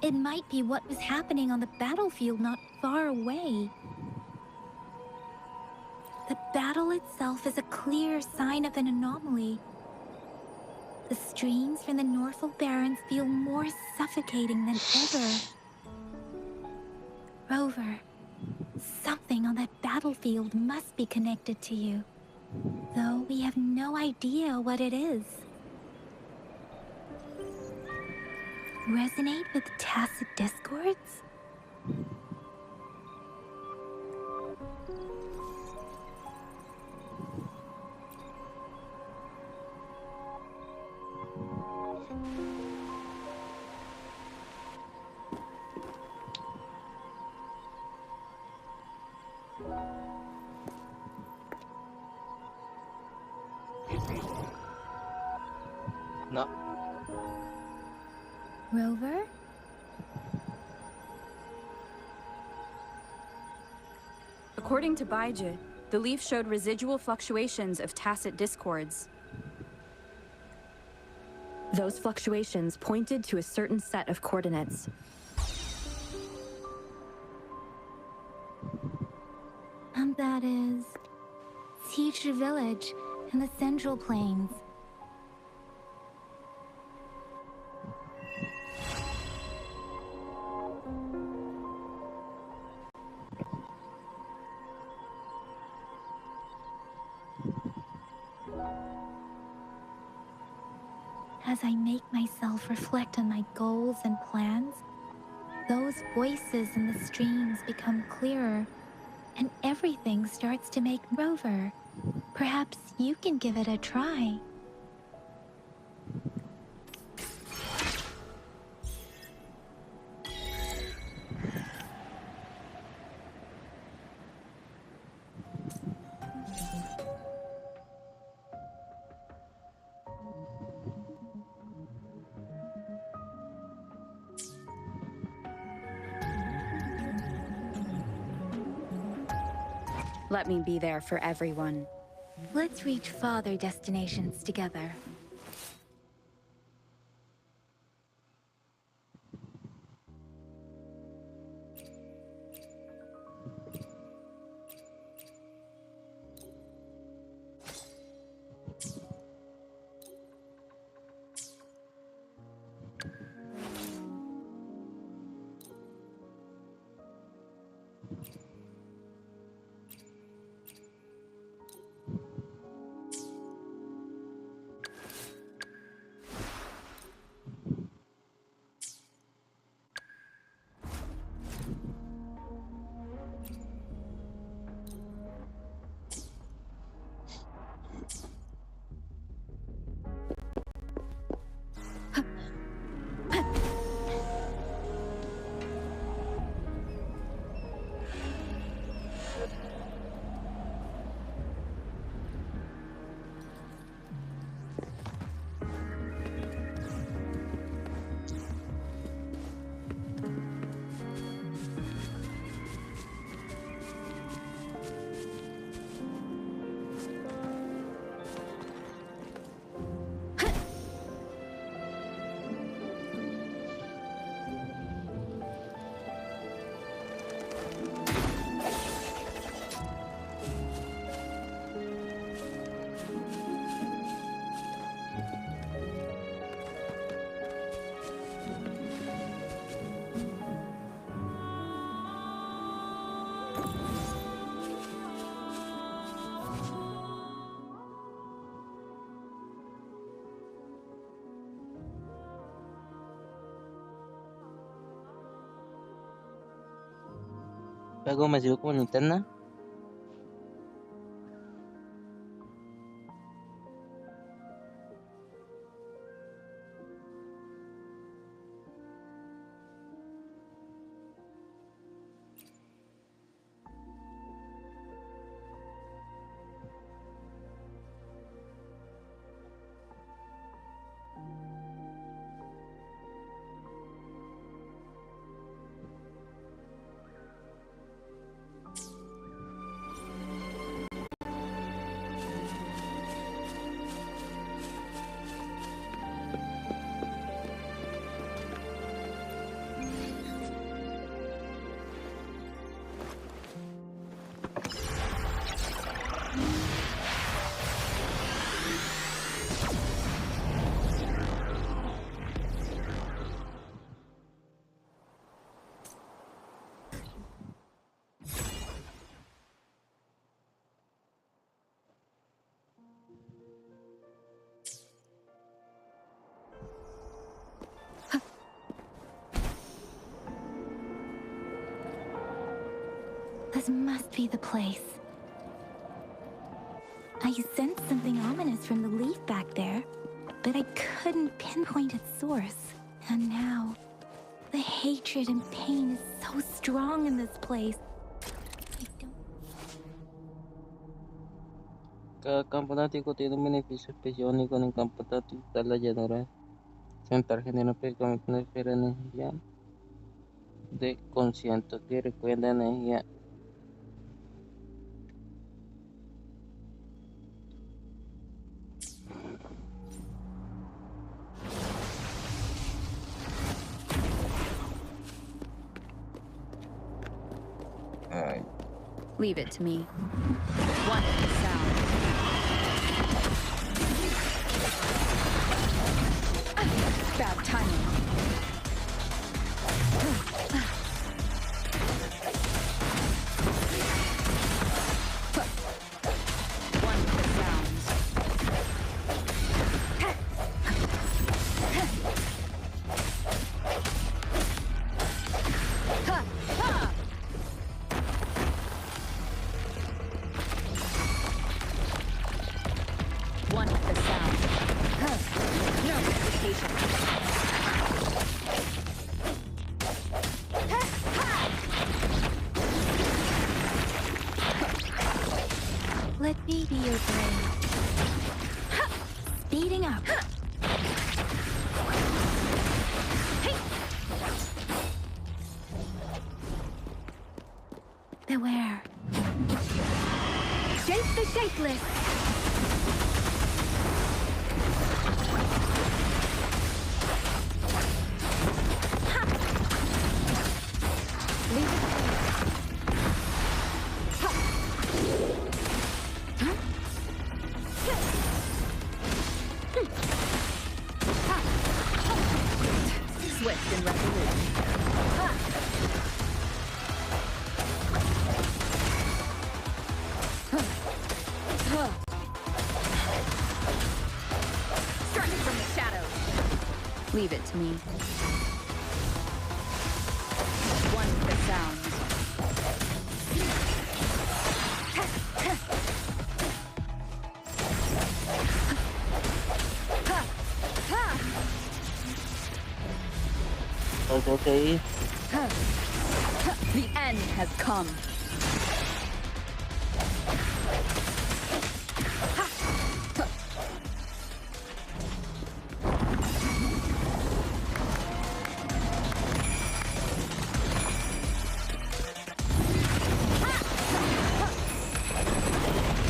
[SPEAKER 3] It might be what was happening on the battlefield not far away. The battle itself is a clear sign of an anomaly. The streams from the Norfall Barrens feel more suffocating than ever. Rover, something on that battlefield must be connected to you, though we have no idea what it is. Resonate with the tacit discords?
[SPEAKER 1] No.
[SPEAKER 3] Rover?
[SPEAKER 11] According to Baiji, the leaf showed residual fluctuations of tacit discords. Those fluctuations pointed to a certain set of coordinates.
[SPEAKER 3] And that is... Teacher Village in the Central Plains. As I make myself reflect on my goals and plans, those voices in the streams become clearer, and everything starts to make Rover. Perhaps you can give it a try.
[SPEAKER 11] Let me be there for everyone.
[SPEAKER 3] Let's reach farther destinations together.
[SPEAKER 1] Luego me sirvo como linterna.
[SPEAKER 3] This must be the place. I sensed something ominous from the leaf back there, but I couldn't pinpoint its source. And now, the hatred and pain is so strong in this place. I don't
[SPEAKER 1] Cada campo náutico tiene un beneficio especial único en el campo náutico de la llanura central genera prácticamente una esfera de energía con cientos que recuerda energía. Ay,
[SPEAKER 11] Leave it to me. One with the sound. Bad timing. One with the sounds. One with the sound. No hesitation.
[SPEAKER 3] Let me be your brain. Speeding up. Beware. Shape the shapeless.
[SPEAKER 11] Swift and resolute. Strike from the shadows. Leave it to me. One with the sounds.
[SPEAKER 1] okay.
[SPEAKER 11] The end has come.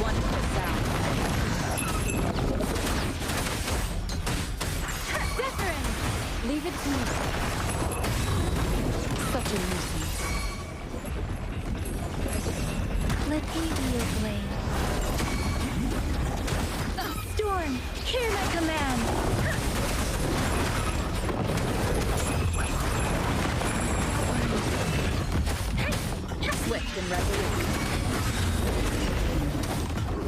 [SPEAKER 11] One with the sound.
[SPEAKER 3] Leave it to me.
[SPEAKER 11] Such a nuisance.
[SPEAKER 3] Let me be your blade. Storm, hear my command.
[SPEAKER 11] Swift and resolute.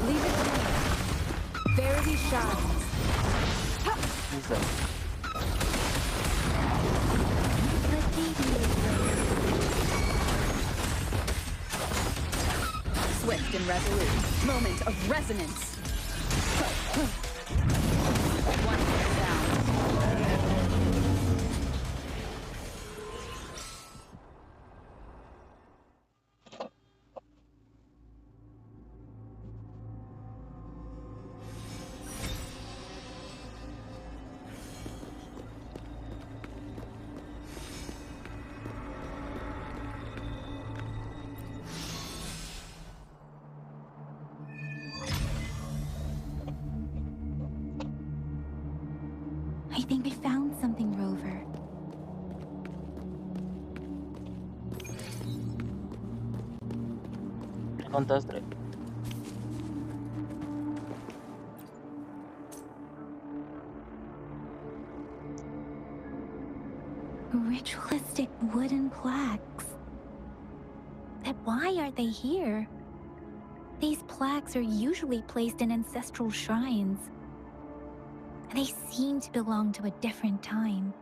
[SPEAKER 3] Leave it to me. Verity shines. Let me be your blade.
[SPEAKER 11] Swift and resolute. Moment of resonance. One with the sound.
[SPEAKER 3] I think we found something, Rover.
[SPEAKER 1] ¿Qué contaste?
[SPEAKER 3] Ritualistic wooden plaques. But why are they here? These plaques are usually placed in ancestral shrines. They seem to belong to a different time.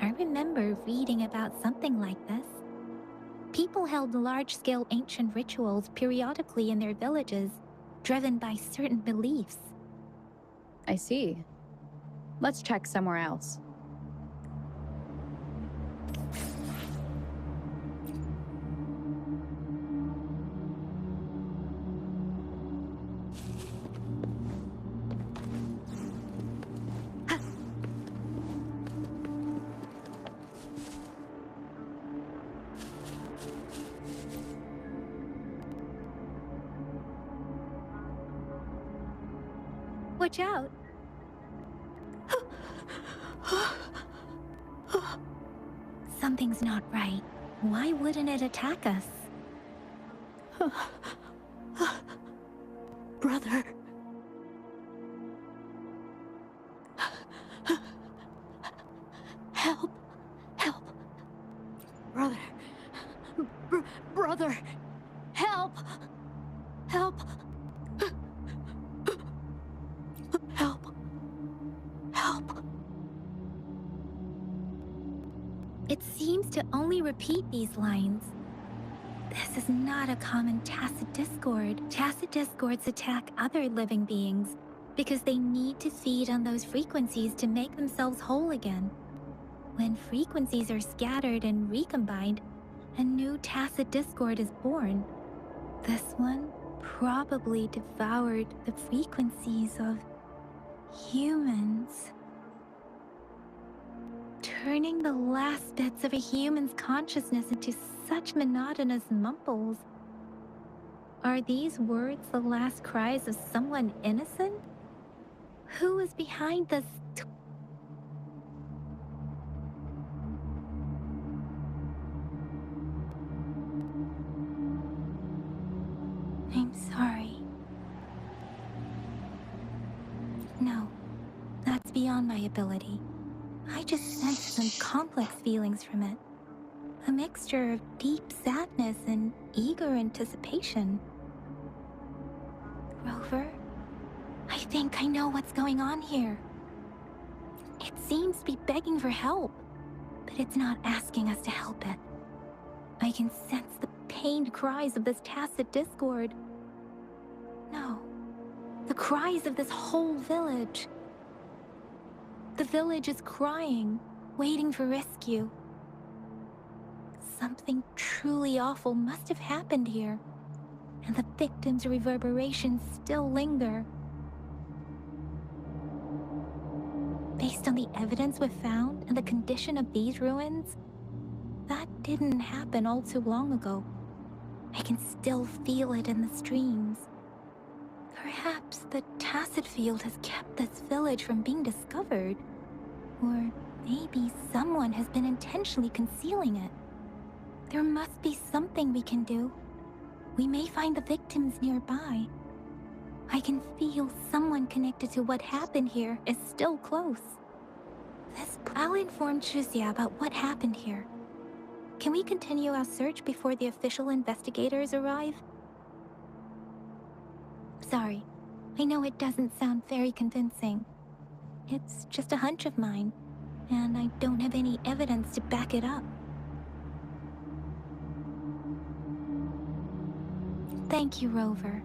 [SPEAKER 3] I remember reading about something like this. People held large-scale ancient rituals periodically in their villages, driven by certain beliefs.
[SPEAKER 11] I see. Let's check somewhere else.
[SPEAKER 3] Watch out! Something's not right. Why wouldn't it attack us?
[SPEAKER 8] Brother. Help. Help. Brother. Brother. Help. Help. Help. Help.
[SPEAKER 3] It seems to only repeat these lines. This is not a common tacit discord. Tacit discords attack other living beings because they need to feed on those frequencies to make themselves whole again. When frequencies are scattered and recombined, a new tacit discord is born. This one probably devoured the frequencies of humans, turning the last bits of a human's consciousness into such monotonous mumbles. Are these words the last cries of someone innocent? Who is behind this? I'm sorry. No, that's beyond my ability. I just sense some complex feelings from it. A mixture of deep sadness and eager anticipation. Rover, I think I know what's going on here. It seems to be begging for help, but it's not asking us to help it. I can sense the pained cries of this tacit discord. No, the cries of this whole village. The village is crying, waiting for rescue. Something truly awful must have happened here, and the victims' reverberations still linger. Based on the evidence we've found and the condition of these ruins, that didn't happen all too long ago. I can still feel it in the streams. Perhaps the tacit field has kept this village from being discovered. Or maybe someone has been intentionally concealing it. There must be something we can do. We may find the victims nearby. I can feel someone connected to what happened here is still close. I'll inform Chuzia about what happened here. Can we continue our search before the official investigators arrive? Sorry, I know it doesn't sound very convincing. It's just a hunch of mine, and I don't have any evidence to back it up. Thank you, Rover.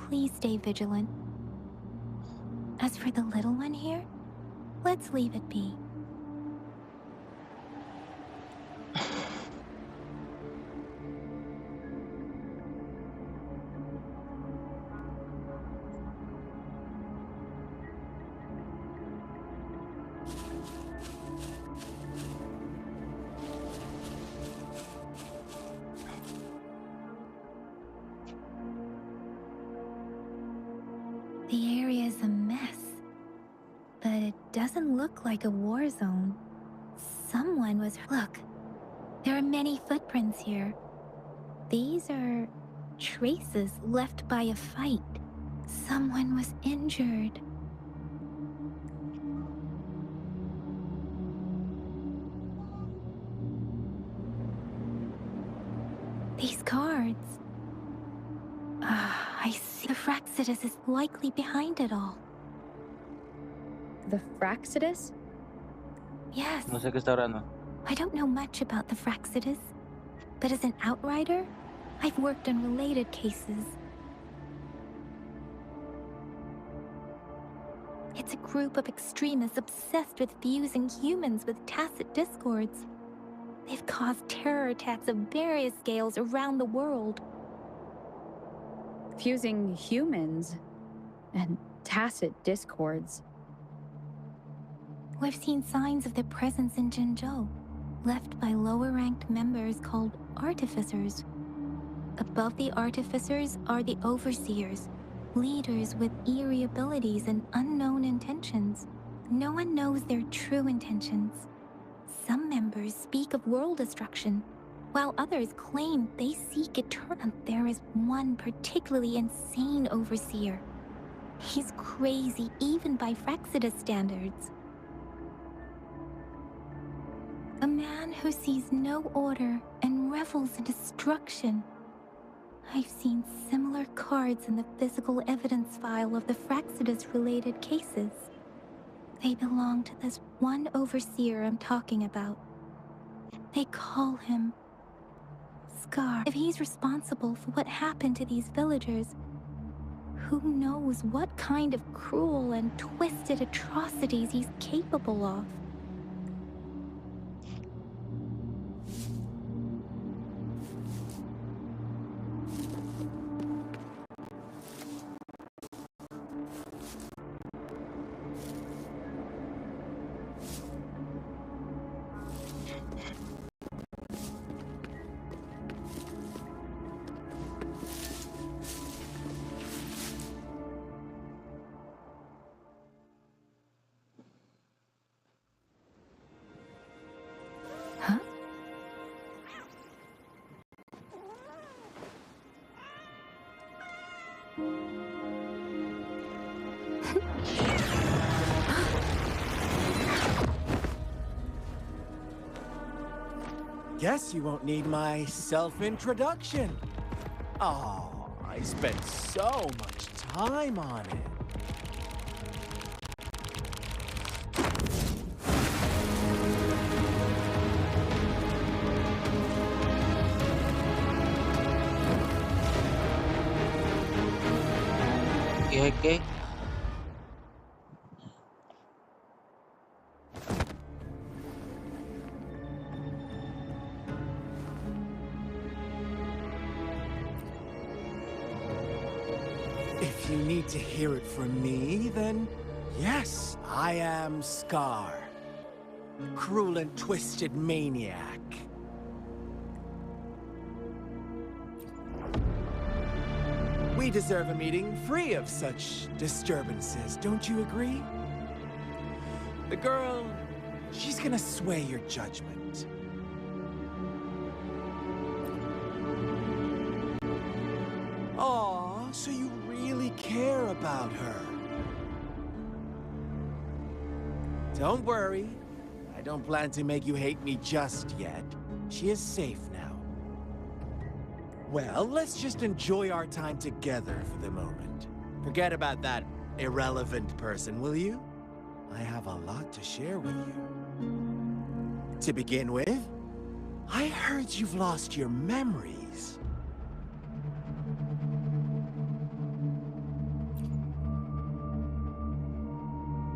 [SPEAKER 3] Please stay vigilant. As for the little one here, let's leave it be. The area is a mess, but it doesn't look like a war zone. Someone was... Look, there are many footprints here. These are traces left by a fight. Someone was injured. These cards... I see. The Fraxidus is likely behind it all.
[SPEAKER 11] The Fraxidus?
[SPEAKER 3] Yes.
[SPEAKER 1] No sé qué está hablando.
[SPEAKER 3] I don't know much about the Fraxidus, but as an outrider, I've worked on related cases. It's a group of extremists obsessed with fusing humans with tacit discords. They've caused terror attacks of various scales around the world.
[SPEAKER 11] Fusing humans and tacit discords.
[SPEAKER 3] We've seen signs of their presence in Jinzhou, left by lower-ranked members called artificers. Above the artificers are the overseers, Leaders with eerie abilities and unknown intentions. No one knows their true intentions. Some members speak of world destruction, while others claim they seek eternal. There is one particularly insane overseer. He's crazy even by Frexidus standards. A man who sees no order and revels in destruction. I've seen similar cards in the physical evidence file of the Frexidus-related cases. They belong to this one overseer I'm talking about. They call him Scar. If he's responsible for what happened to these villagers, who knows what kind of cruel and twisted atrocities he's capable of? Huh?
[SPEAKER 9] Guess you won't need my self-introduction. Oh, I spent so much time on it.
[SPEAKER 1] ¿Qué?
[SPEAKER 9] If you need to hear it from me, then yes, I am Scar. Cruel and twisted maniac. We deserve a meeting free of such disturbances, don't you agree? The girl, she's gonna sway your judgment. Aw, so you really care about her. Don't worry, I don't plan to make you hate me just yet. She is safe now. Well, let's just enjoy our time together for the moment. Forget about that irrelevant person, will you? I have a lot to share with you. To begin with, I heard you've lost your memories.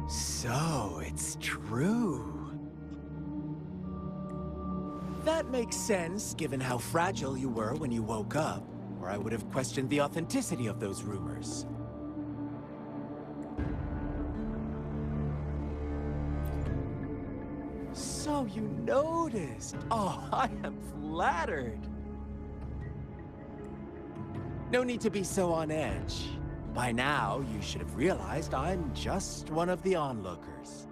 [SPEAKER 9] So, it's true. That makes sense, given how fragile you were when you woke up, or I would have questioned the authenticity of those rumors. So you noticed. Oh, I am flattered. No need to be so on edge. By now, you should have realized I'm just one of the onlookers.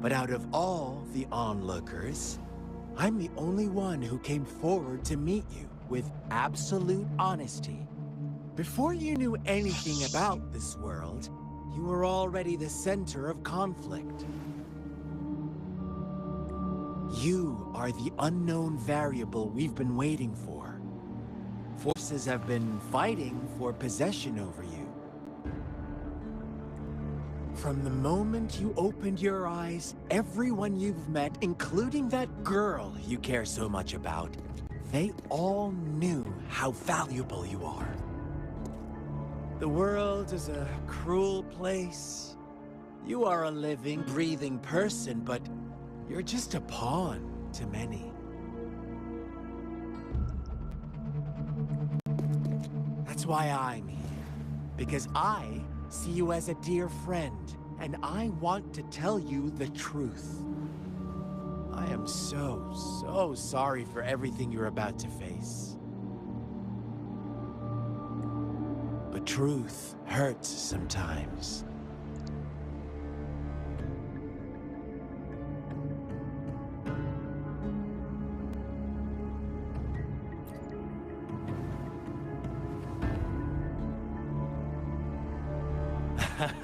[SPEAKER 9] But out of all the onlookers, I'm the only one who came forward to meet you with absolute honesty. Before you knew anything about this world, you were already the center of conflict. You are the unknown variable we've been waiting for. Forces have been fighting for possession over you. From the moment you opened your eyes, everyone you've met, including that girl you care so much about, they all knew how valuable you are. The world is a cruel place. You are a living, breathing person, but you're just a pawn to many. That's why I'm here. Because I see you as a dear friend, and I want to tell you the truth. I am so sorry for everything you're about to face. truth hurts sometimes.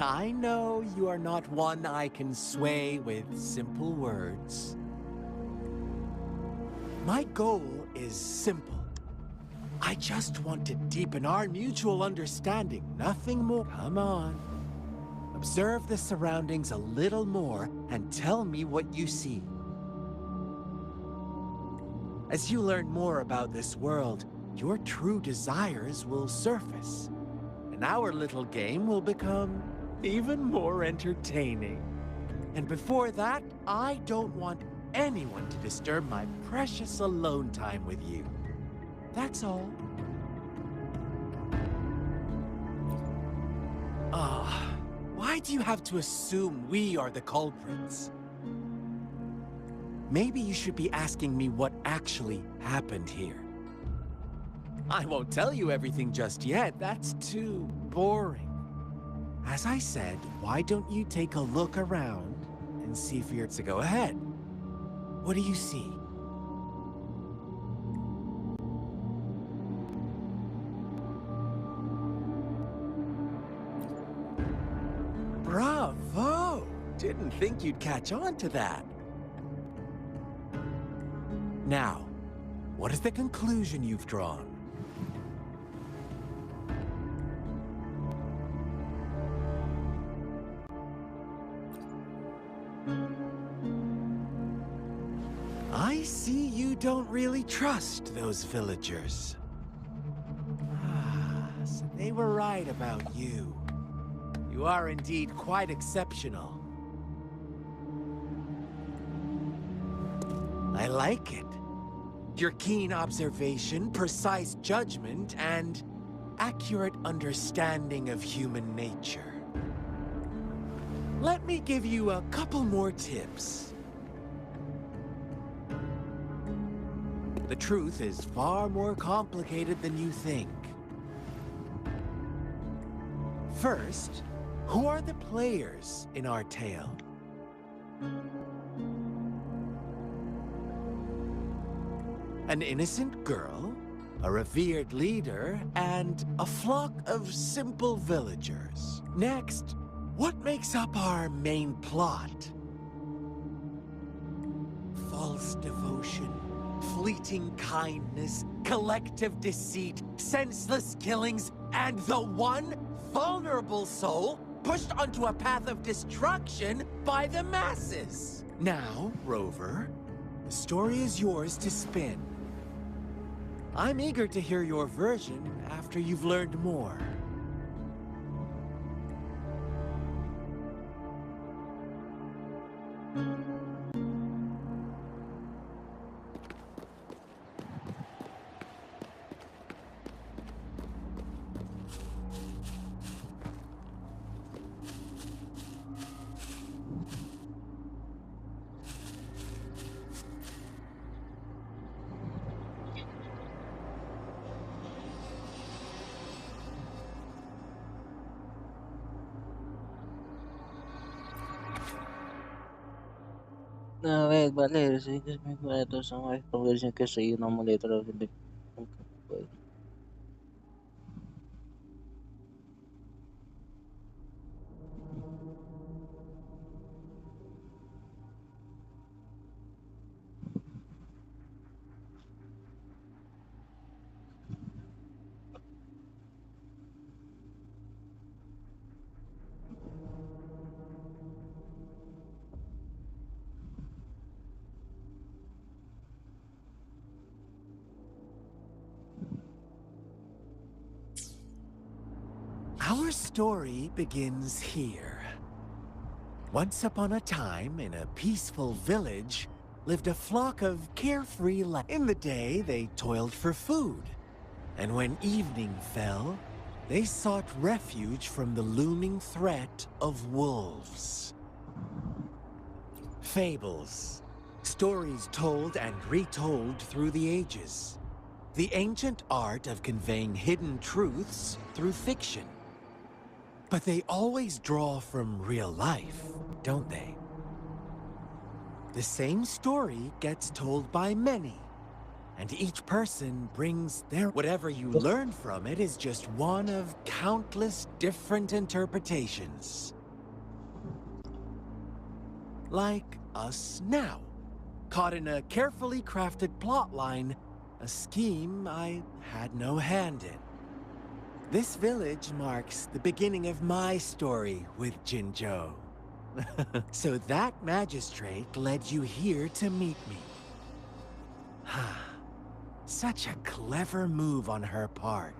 [SPEAKER 9] I know you are not one I can sway with simple words. My goal is simple. I just want to deepen our mutual understanding, nothing more. Come on. Observe the surroundings a little more and tell me what you see. As you learn more about this world, your true desires will surface. And our little game will become even more entertaining. And before that, I don't want anyone to disturb my precious alone time with you. That's all. Why do you have to assume we are the culprits? Maybe you should be asking me what actually happened here. I won't tell you everything just yet. That's too boring. As I said, why don't you take a look around and see if you're to go ahead? What do you see? Bravo! Didn't think you'd catch on to that. Now, what is the conclusion you've drawn? I see you don't really trust those villagers. So they were right about you. You are indeed quite exceptional. I like it. Your keen observation, precise judgment, and accurate understanding of human nature. Let me give you a couple more tips. The truth is far more complicated than you think. First, who are the players in our tale? An innocent girl, a revered leader, and a flock of simple villagers. Next, what makes up our main plot? False devotion, fleeting kindness, collective deceit, senseless killings, and the one vulnerable soul pushed onto a path of destruction by the masses. Now, Rover, the story is yours to spin. I'm eager to hear your version after you've learned more.
[SPEAKER 1] A ver, vale, sí que es muy barato, son estas versiones que seguí una muleta de
[SPEAKER 9] Our story begins here. Once upon a time, in a peaceful village, lived a flock of carefree lambs. In the day, they toiled for food. And when evening fell, they sought refuge from the looming threat of wolves. Fables. Stories told and retold through the ages. The ancient art of conveying hidden truths through fiction. But they always draw from real life, don't they? The same story gets told by many, and each person brings their... Whatever you learn from it is just one of countless different interpretations. Like us now, caught in a carefully crafted plotline, a scheme I had no hand in. This village marks the beginning of my story with Jinzhou. So that magistrate led you here to meet me. Such a clever move on her part.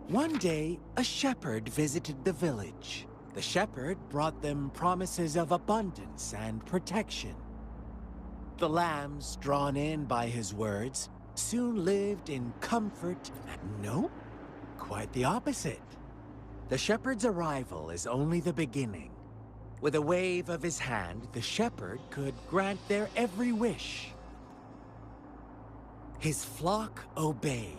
[SPEAKER 9] One day, a shepherd visited the village. The shepherd brought them promises of abundance and protection. The lambs, drawn in by his words, soon lived in comfort. No, quite the opposite. The shepherd's arrival is only the beginning. With a wave of his hand, the shepherd could grant their every wish. His flock obeyed,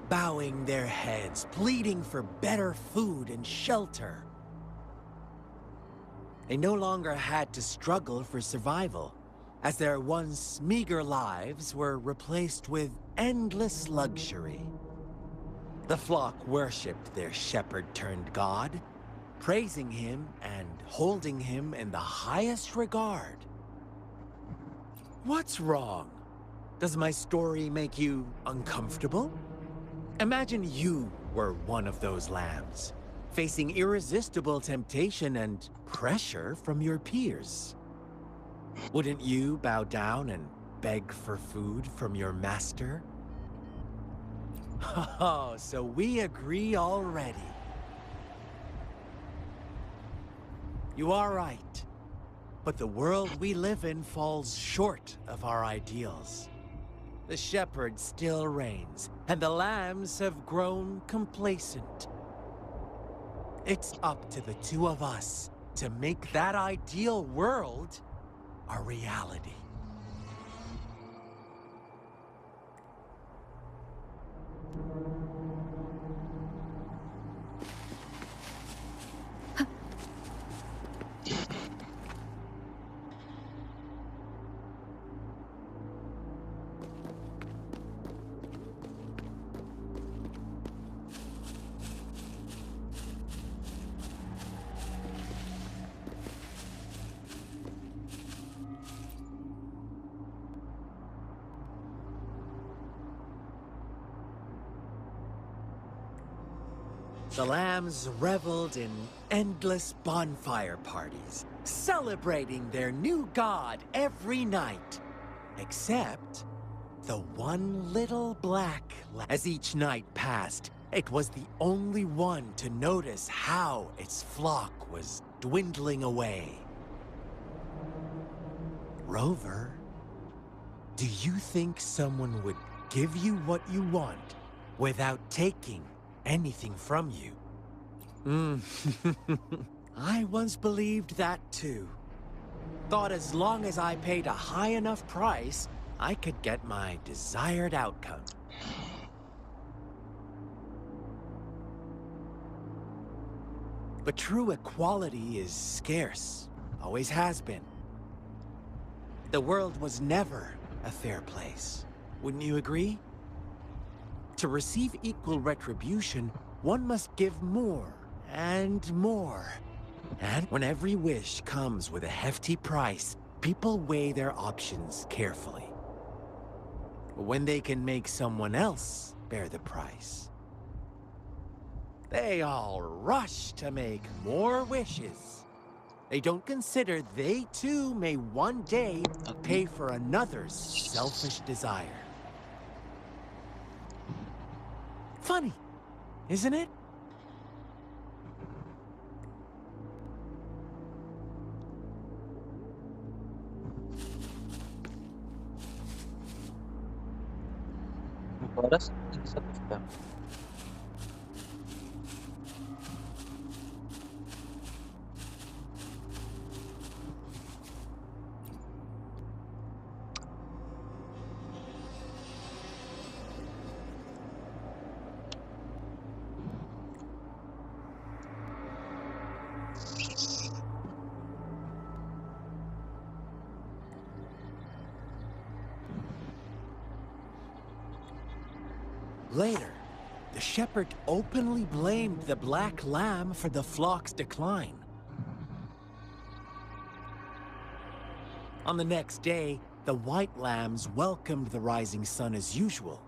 [SPEAKER 9] bowing their heads, pleading for better food and shelter. They no longer had to struggle for survival, as their once meager lives were replaced with endless luxury. The flock worshipped their shepherd-turned-god, praising him and holding him in the highest regard. What's wrong? Does my story make you uncomfortable? Imagine you were one of those lambs, facing irresistible temptation and pressure from your peers. Wouldn't you bow down and beg for food from your master? Oh, so we agree already. You are right, but the world we live in falls short of our ideals. The shepherd still reigns, and the lambs have grown complacent. It's up to the two of us to make that ideal world a reality. The lambs reveled in endless bonfire parties, celebrating their new god every night. Except the one little black lamb. As each night passed, it was the only one to notice how its flock was dwindling away. Rover, do you think someone would give you what you want without taking anything from you? I once believed that too. Thought as long as I paid a high enough price, I could get my desired outcome. But true equality is scarce. Always has been. The world was never a fair place. Wouldn't you agree? To receive equal retribution, one must give more and more. And when every wish comes with a hefty price, people weigh their options carefully. But when they can make someone else bear the price, they all rush to make more wishes. They don't consider they too may one day pay for another's selfish desire. Funny, isn't it?
[SPEAKER 1] Ahora sí, bisa buscar.
[SPEAKER 9] Later, the shepherd openly blamed the black lamb for the flock's decline. On the next day, the white lambs welcomed the rising sun as usual,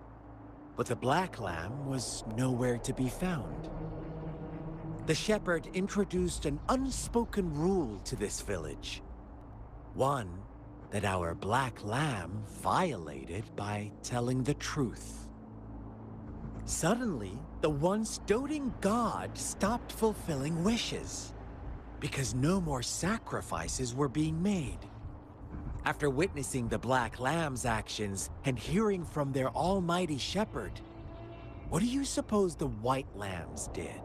[SPEAKER 9] but the black lamb was nowhere to be found. The shepherd introduced an unspoken rule to this village. One that our black lamb violated by telling the truth. Suddenly, the once doting god stopped fulfilling wishes, because no more sacrifices were being made. After witnessing the Black Lamb's actions and hearing from their almighty shepherd, what do you suppose the White Lambs did?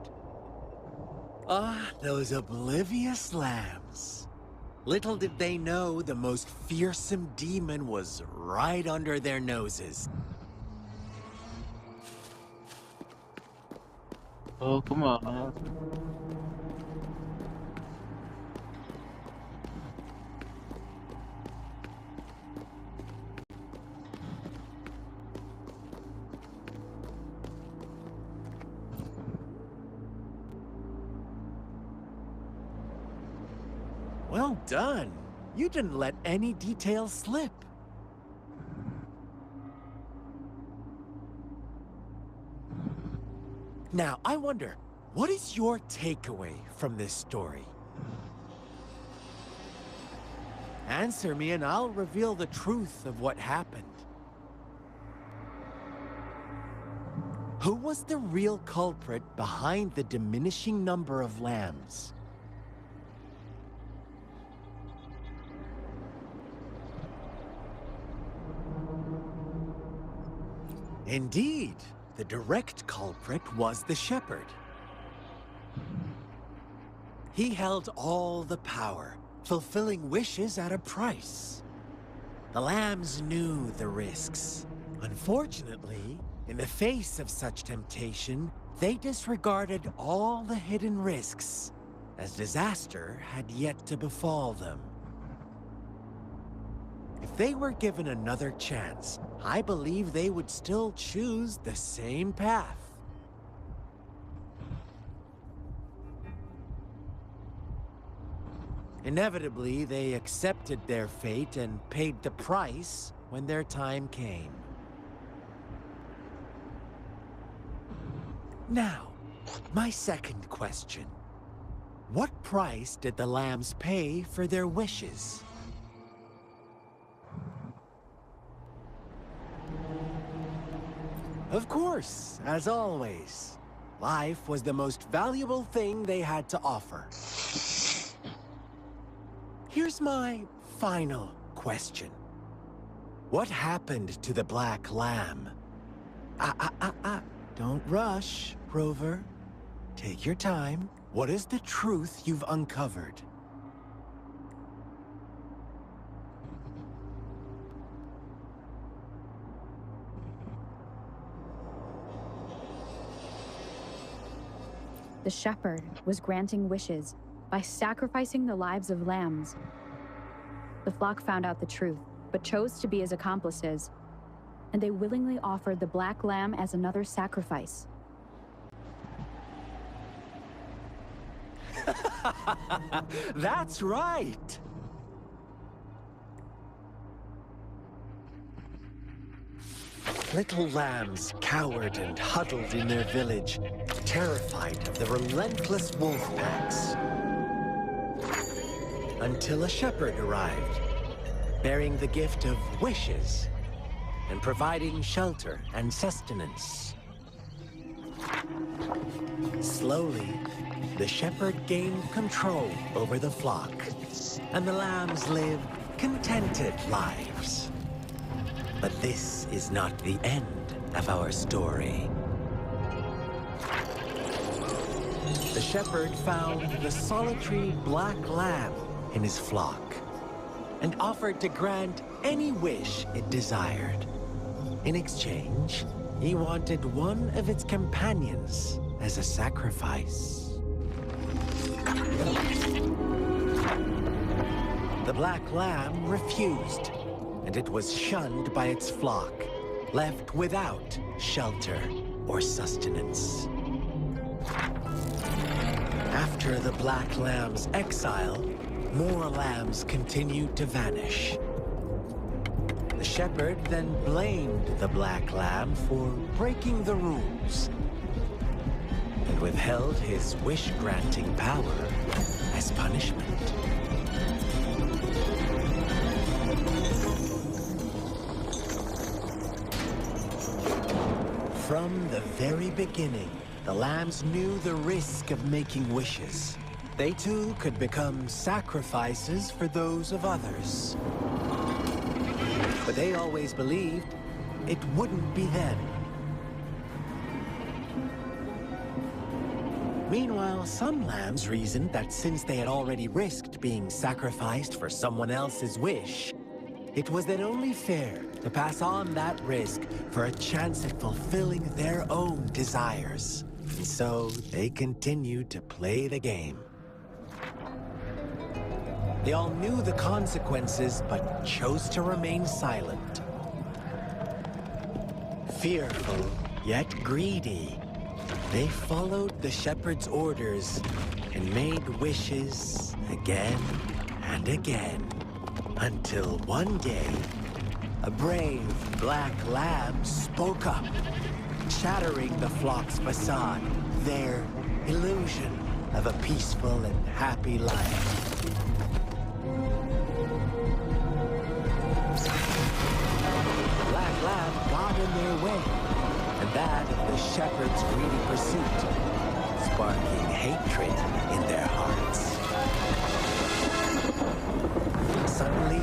[SPEAKER 9] Ah, those oblivious lambs. Little did they know the most fearsome demon was right under their noses.
[SPEAKER 1] Oh, come on.
[SPEAKER 9] Well done. You didn't let any details slip. Now, I wonder, what is your takeaway from this story? Answer me and I'll reveal the truth of what happened. Who was the real culprit behind the diminishing number of lambs? Indeed, the direct culprit was the shepherd. He held all the power, fulfilling wishes at a price. The lambs knew the risks. Unfortunately, in the face of such temptation, they disregarded all the hidden risks, as disaster had yet to befall them. If they were given another chance, I believe they would still choose the same path. Inevitably, they accepted their fate and paid the price when their time came. Now, my second question. What price did the lambs pay for their wishes? Of course, as always, life was the most valuable thing they had to offer. Here's my final question. What happened to the Black Lamb? Don't rush, Rover. Take your time. What is the truth you've uncovered?
[SPEAKER 11] The shepherd was granting wishes by sacrificing the lives of lambs. The flock found out the truth, but chose to be his accomplices, and they willingly offered the black lamb as another sacrifice.
[SPEAKER 9] That's right! Little lambs cowered and huddled in their village, terrified of the relentless wolf packs. Until a shepherd arrived, bearing the gift of wishes and providing shelter and sustenance. Slowly, the shepherd gained control over the flock, and the lambs lived contented lives. But this is not the end of our story. The shepherd found the solitary black lamb in his flock and offered to grant any wish it desired. In exchange, he wanted one of its companions as a sacrifice. The black lamb refused, and it was shunned by its flock, left without shelter or sustenance. After the black lamb's exile, more lambs continued to vanish. The shepherd then blamed the black lamb for breaking the rules and withheld his wish-granting power as punishment. From the very beginning, the lambs knew the risk of making wishes. They too could become sacrifices for those of others. But they always believed it wouldn't be them. Meanwhile, some lambs reasoned that since they had already risked being sacrificed for someone else's wish, it was then only fair to pass on that risk for a chance at fulfilling their own desires. And so they continued to play the game. They all knew the consequences, but chose to remain silent. Fearful, yet greedy, they followed the shepherd's orders and made wishes again and again. Until one day, a brave black lamb spoke up, shattering the flock's facade, their illusion of a peaceful and happy life. The black lamb got in their way, and that of the shepherd's greedy pursuit, sparking hatred in their hearts. Suddenly,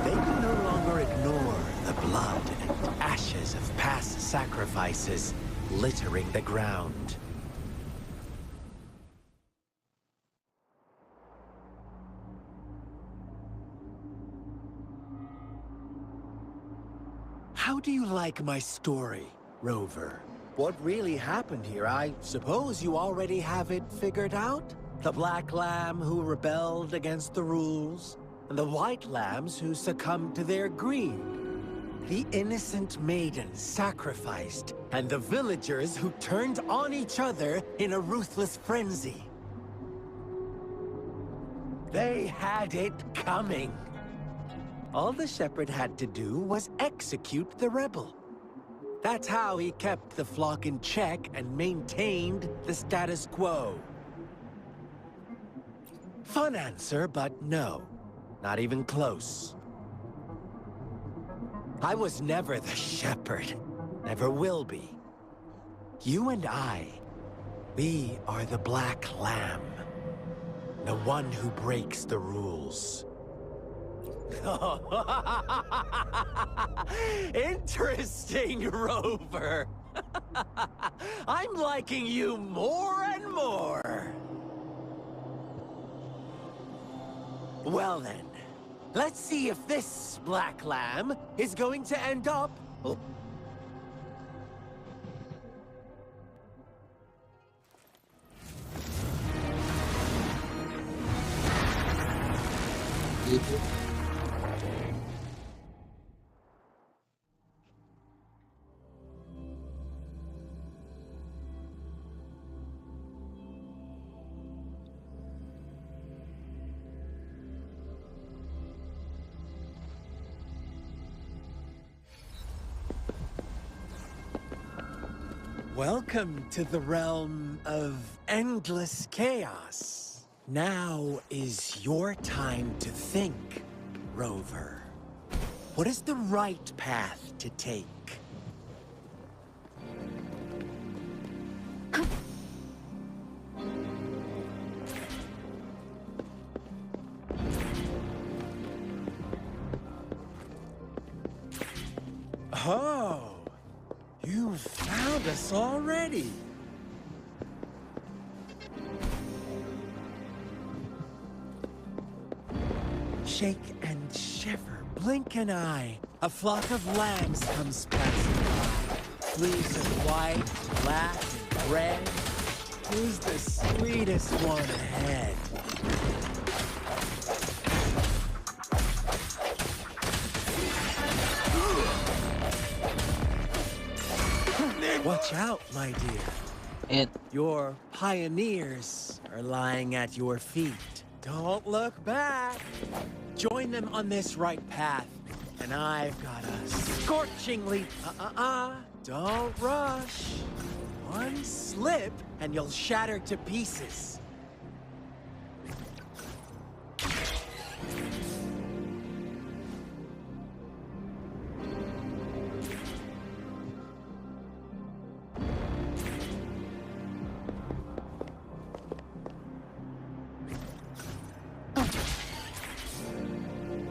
[SPEAKER 9] they could no longer ignore the blood and ashes of past sacrifices littering the ground. How do you like my story, Rover? What really happened here? I suppose you already have it figured out? The black lamb who rebelled against the rules, and the white lambs who succumbed to their greed. The innocent maiden sacrificed, and the villagers who turned on each other in a ruthless frenzy. They had it coming. All the shepherd had to do was execute the rebel. That's how he kept the flock in check and maintained the status quo. Fun answer, but no. Not even close. I was never the shepherd. Never will be. You and I, we are the black lamb. The one who breaks the rules. Interesting, Rover. I'm liking you more and more. Well then, let's see if this black lamb is going to end up... Oh. Welcome to the realm of endless chaos. Now is your time to think, Rover. What is the right path to take? Oh. You found us already. Shake and shiver, blink an eye. A flock of lambs comes passing by. Fleece of white, black, and red. Who's the sweetest one ahead? Watch out, my dear. Your pioneers are lying at your feet. Don't look back. Join them on this right path, and I've got a scorchingly... Don't rush. One slip, and you'll shatter to pieces.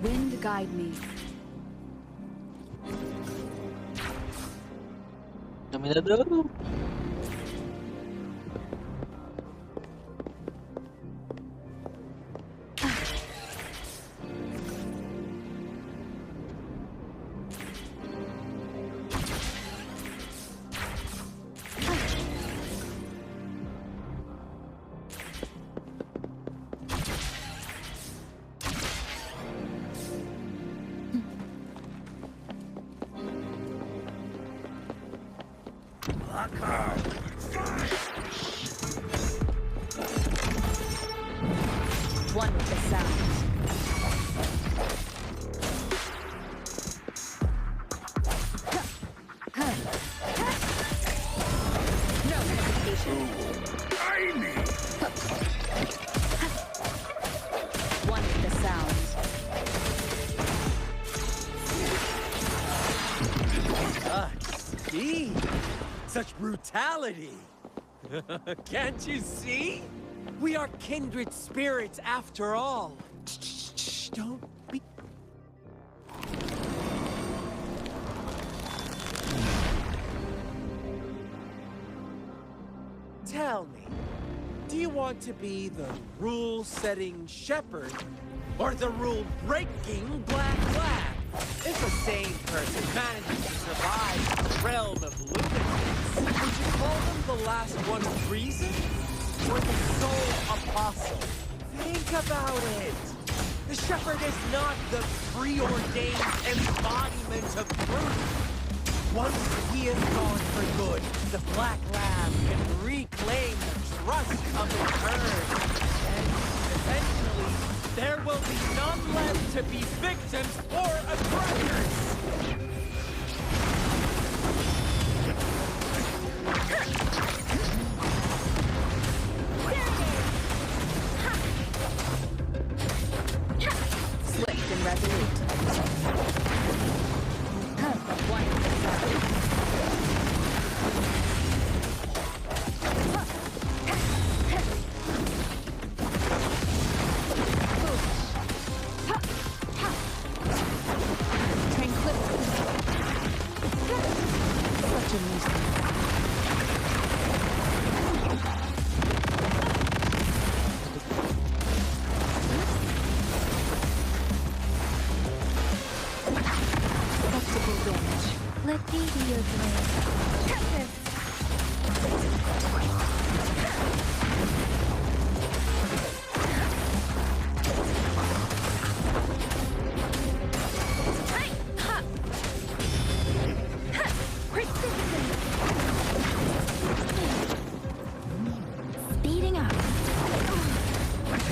[SPEAKER 11] Wind guide me.
[SPEAKER 1] Kami na daw.
[SPEAKER 11] One with the sound. No hesitation. One with the sound.
[SPEAKER 9] Speed. Such brutality. Can't you see? We are kindred spirits after all. Shh, don't be... Tell me, do you want to be the rule-setting shepherd or the rule-breaking black lab? If a sane person manages to survive the realm of lunatics, would you call them the last one of reason? Or the sole apostle? Think about it. The shepherd is not the preordained embodiment of truth. Once he is gone for good, the black lamb can reclaim the trust of the herd. And eventually, there will be none left to be victims or aggressors.
[SPEAKER 11] Swift and resolute. One with the sound. Tranquility. Such amusement.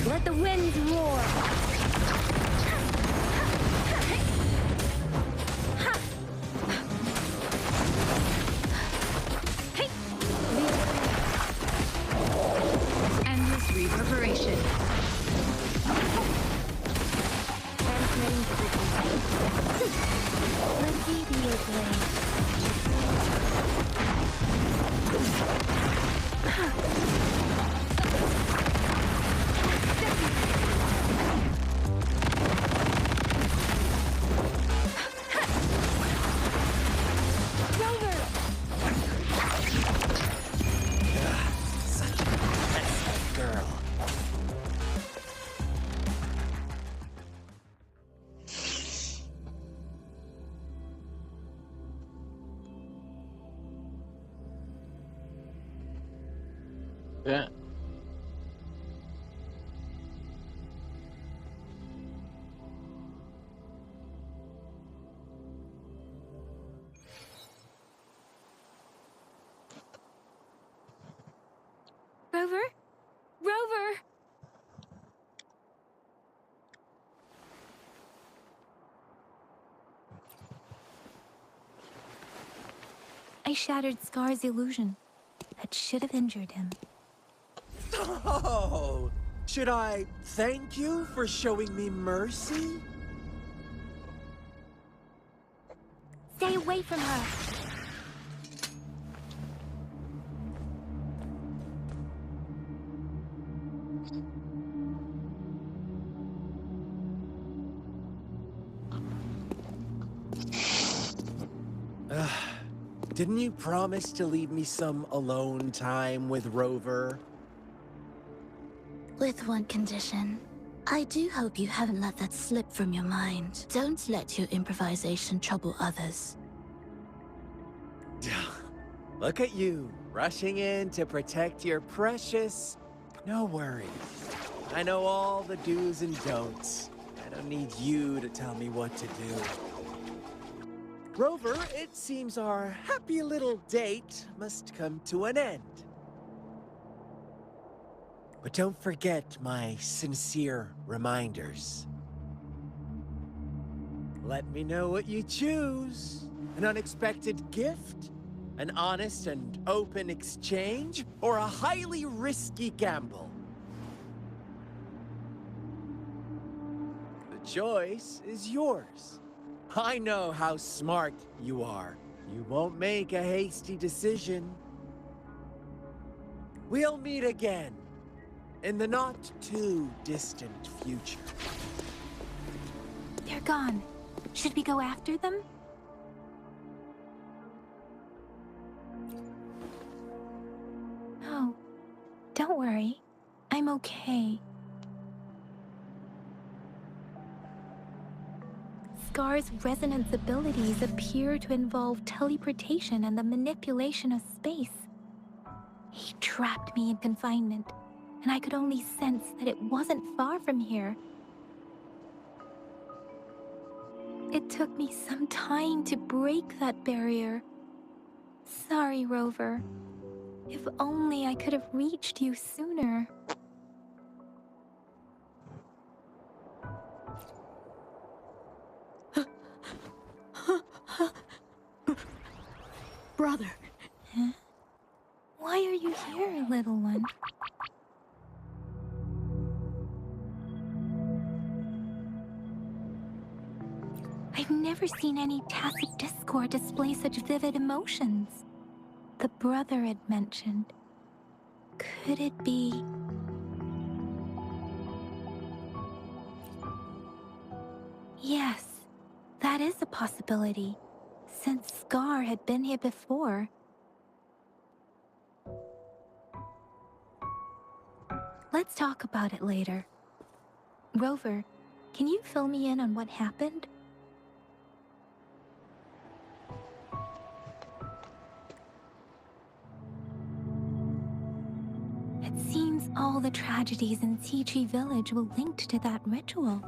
[SPEAKER 3] Let the winds roar! Endless reverberation. Transmitting frequency. Let's see the blade.
[SPEAKER 9] Such a pesky girl.
[SPEAKER 1] Yeah.
[SPEAKER 3] Rover? Rover! I shattered Scar's illusion. That should have injured him.
[SPEAKER 9] Oh, should I thank you for showing me mercy?
[SPEAKER 3] Stay away from her!
[SPEAKER 9] Didn't you promise to leave me some alone time with Rover?
[SPEAKER 12] With one condition. I do hope you haven't let that slip from your mind. Don't let your improvisation trouble others.
[SPEAKER 9] Look at you, rushing in to protect your precious. No worries. I know all the do's and don'ts. I don't need you to tell me what to do. Rover, it seems our happy little date must come to an end. But don't forget my sincere reminders. Let me know what you choose. An unexpected gift? An honest and open exchange? Or a highly risky gamble? The choice is yours. I know how smart you are. You won't make a hasty decision. We'll meet again in the not-too-distant future.
[SPEAKER 3] They're gone. Should we go after them? No. Don't worry. I'm okay. Scar's resonance abilities appear to involve teleportation and the manipulation of space. He trapped me in confinement, and I could only sense that it wasn't far from here. It took me some time to break that barrier. Sorry, Rover. If only I could have reached you sooner.
[SPEAKER 8] Brother.
[SPEAKER 3] Huh? Why are you here, little one? I've never seen any tacit discord display such vivid emotions. The brother had mentioned. Could it be... Yes, that is a possibility, since Scar had been here before. Let's talk about it later. Rover, can you fill me in on what happened? It seems all the tragedies in Tea Tree Village were linked to that ritual.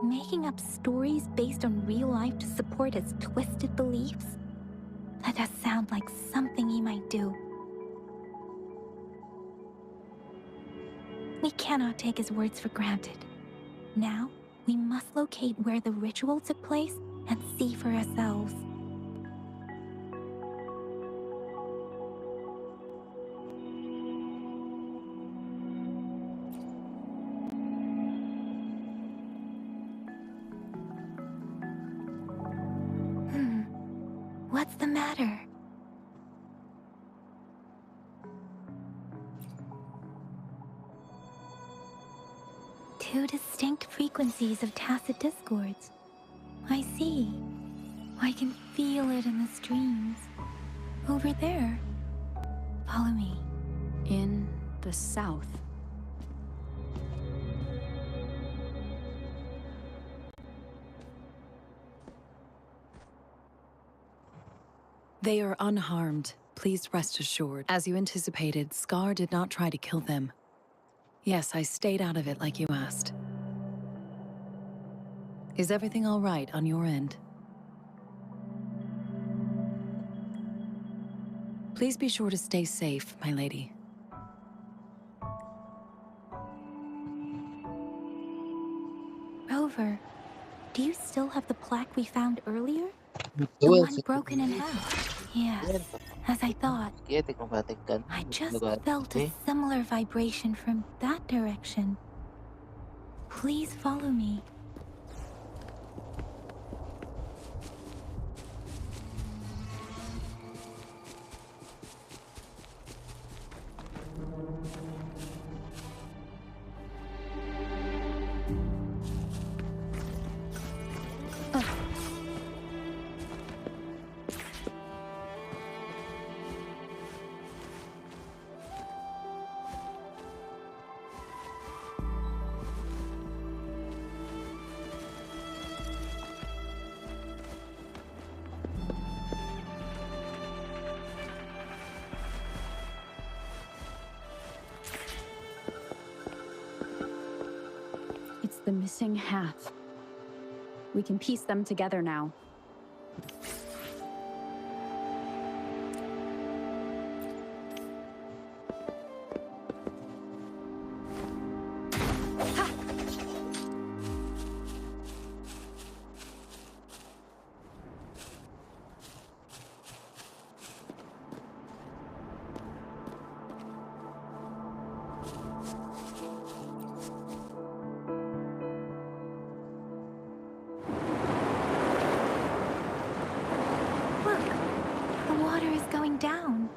[SPEAKER 3] Making a up stories based on real life to support his twisted beliefs? That does sound like something he might do. We cannot take his words for granted. Now, we must locate where the ritual took place and see for ourselves. What's the matter? Two distinct frequencies of tacit discords. I see. I can feel it in the streams. Over there. Follow me.
[SPEAKER 11] In the south.
[SPEAKER 13] They are unharmed. Please rest assured. As you anticipated, Scar did not try to kill them. Yes, I stayed out of it like you asked. Is everything all right on your end? Please be sure to stay safe, my lady.
[SPEAKER 3] Rover, do you still have the plaque we found earlier? The
[SPEAKER 1] Igual
[SPEAKER 3] one
[SPEAKER 1] si
[SPEAKER 3] broken in half. Yes, as I thought. I just felt a similar vibration from that direction. Please follow me.
[SPEAKER 11] It's the missing half. We can piece them together now.
[SPEAKER 3] Down.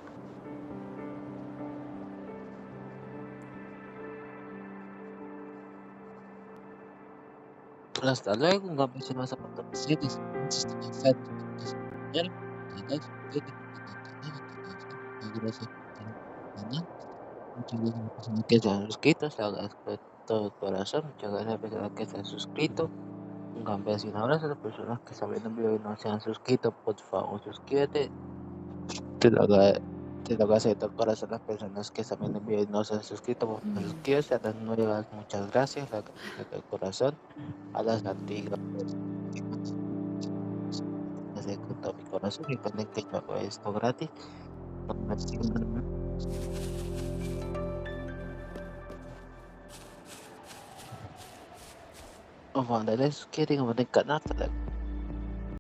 [SPEAKER 1] Hasta luego, un abrazo más a patrocinadores. Muchas gracias a las personas que se han suscrito, se agradezco de todo corazón. Muchas gracias a las personas que se han suscrito. Un gran beso y un abrazo a las personas que están viendo el video y no se han suscrito. Por favor, suscríbete. Te lo agradezco de todo corazón a las personas que están viendo el video y no se han suscrito. Por favor, suscríbete. A las nuevas, muchas gracias. De todo corazón. A las antiguas, con todo mi corazón. Recuerden que yo hago esto gratis. No me sigan. Om vandelen is kering op de kanaal.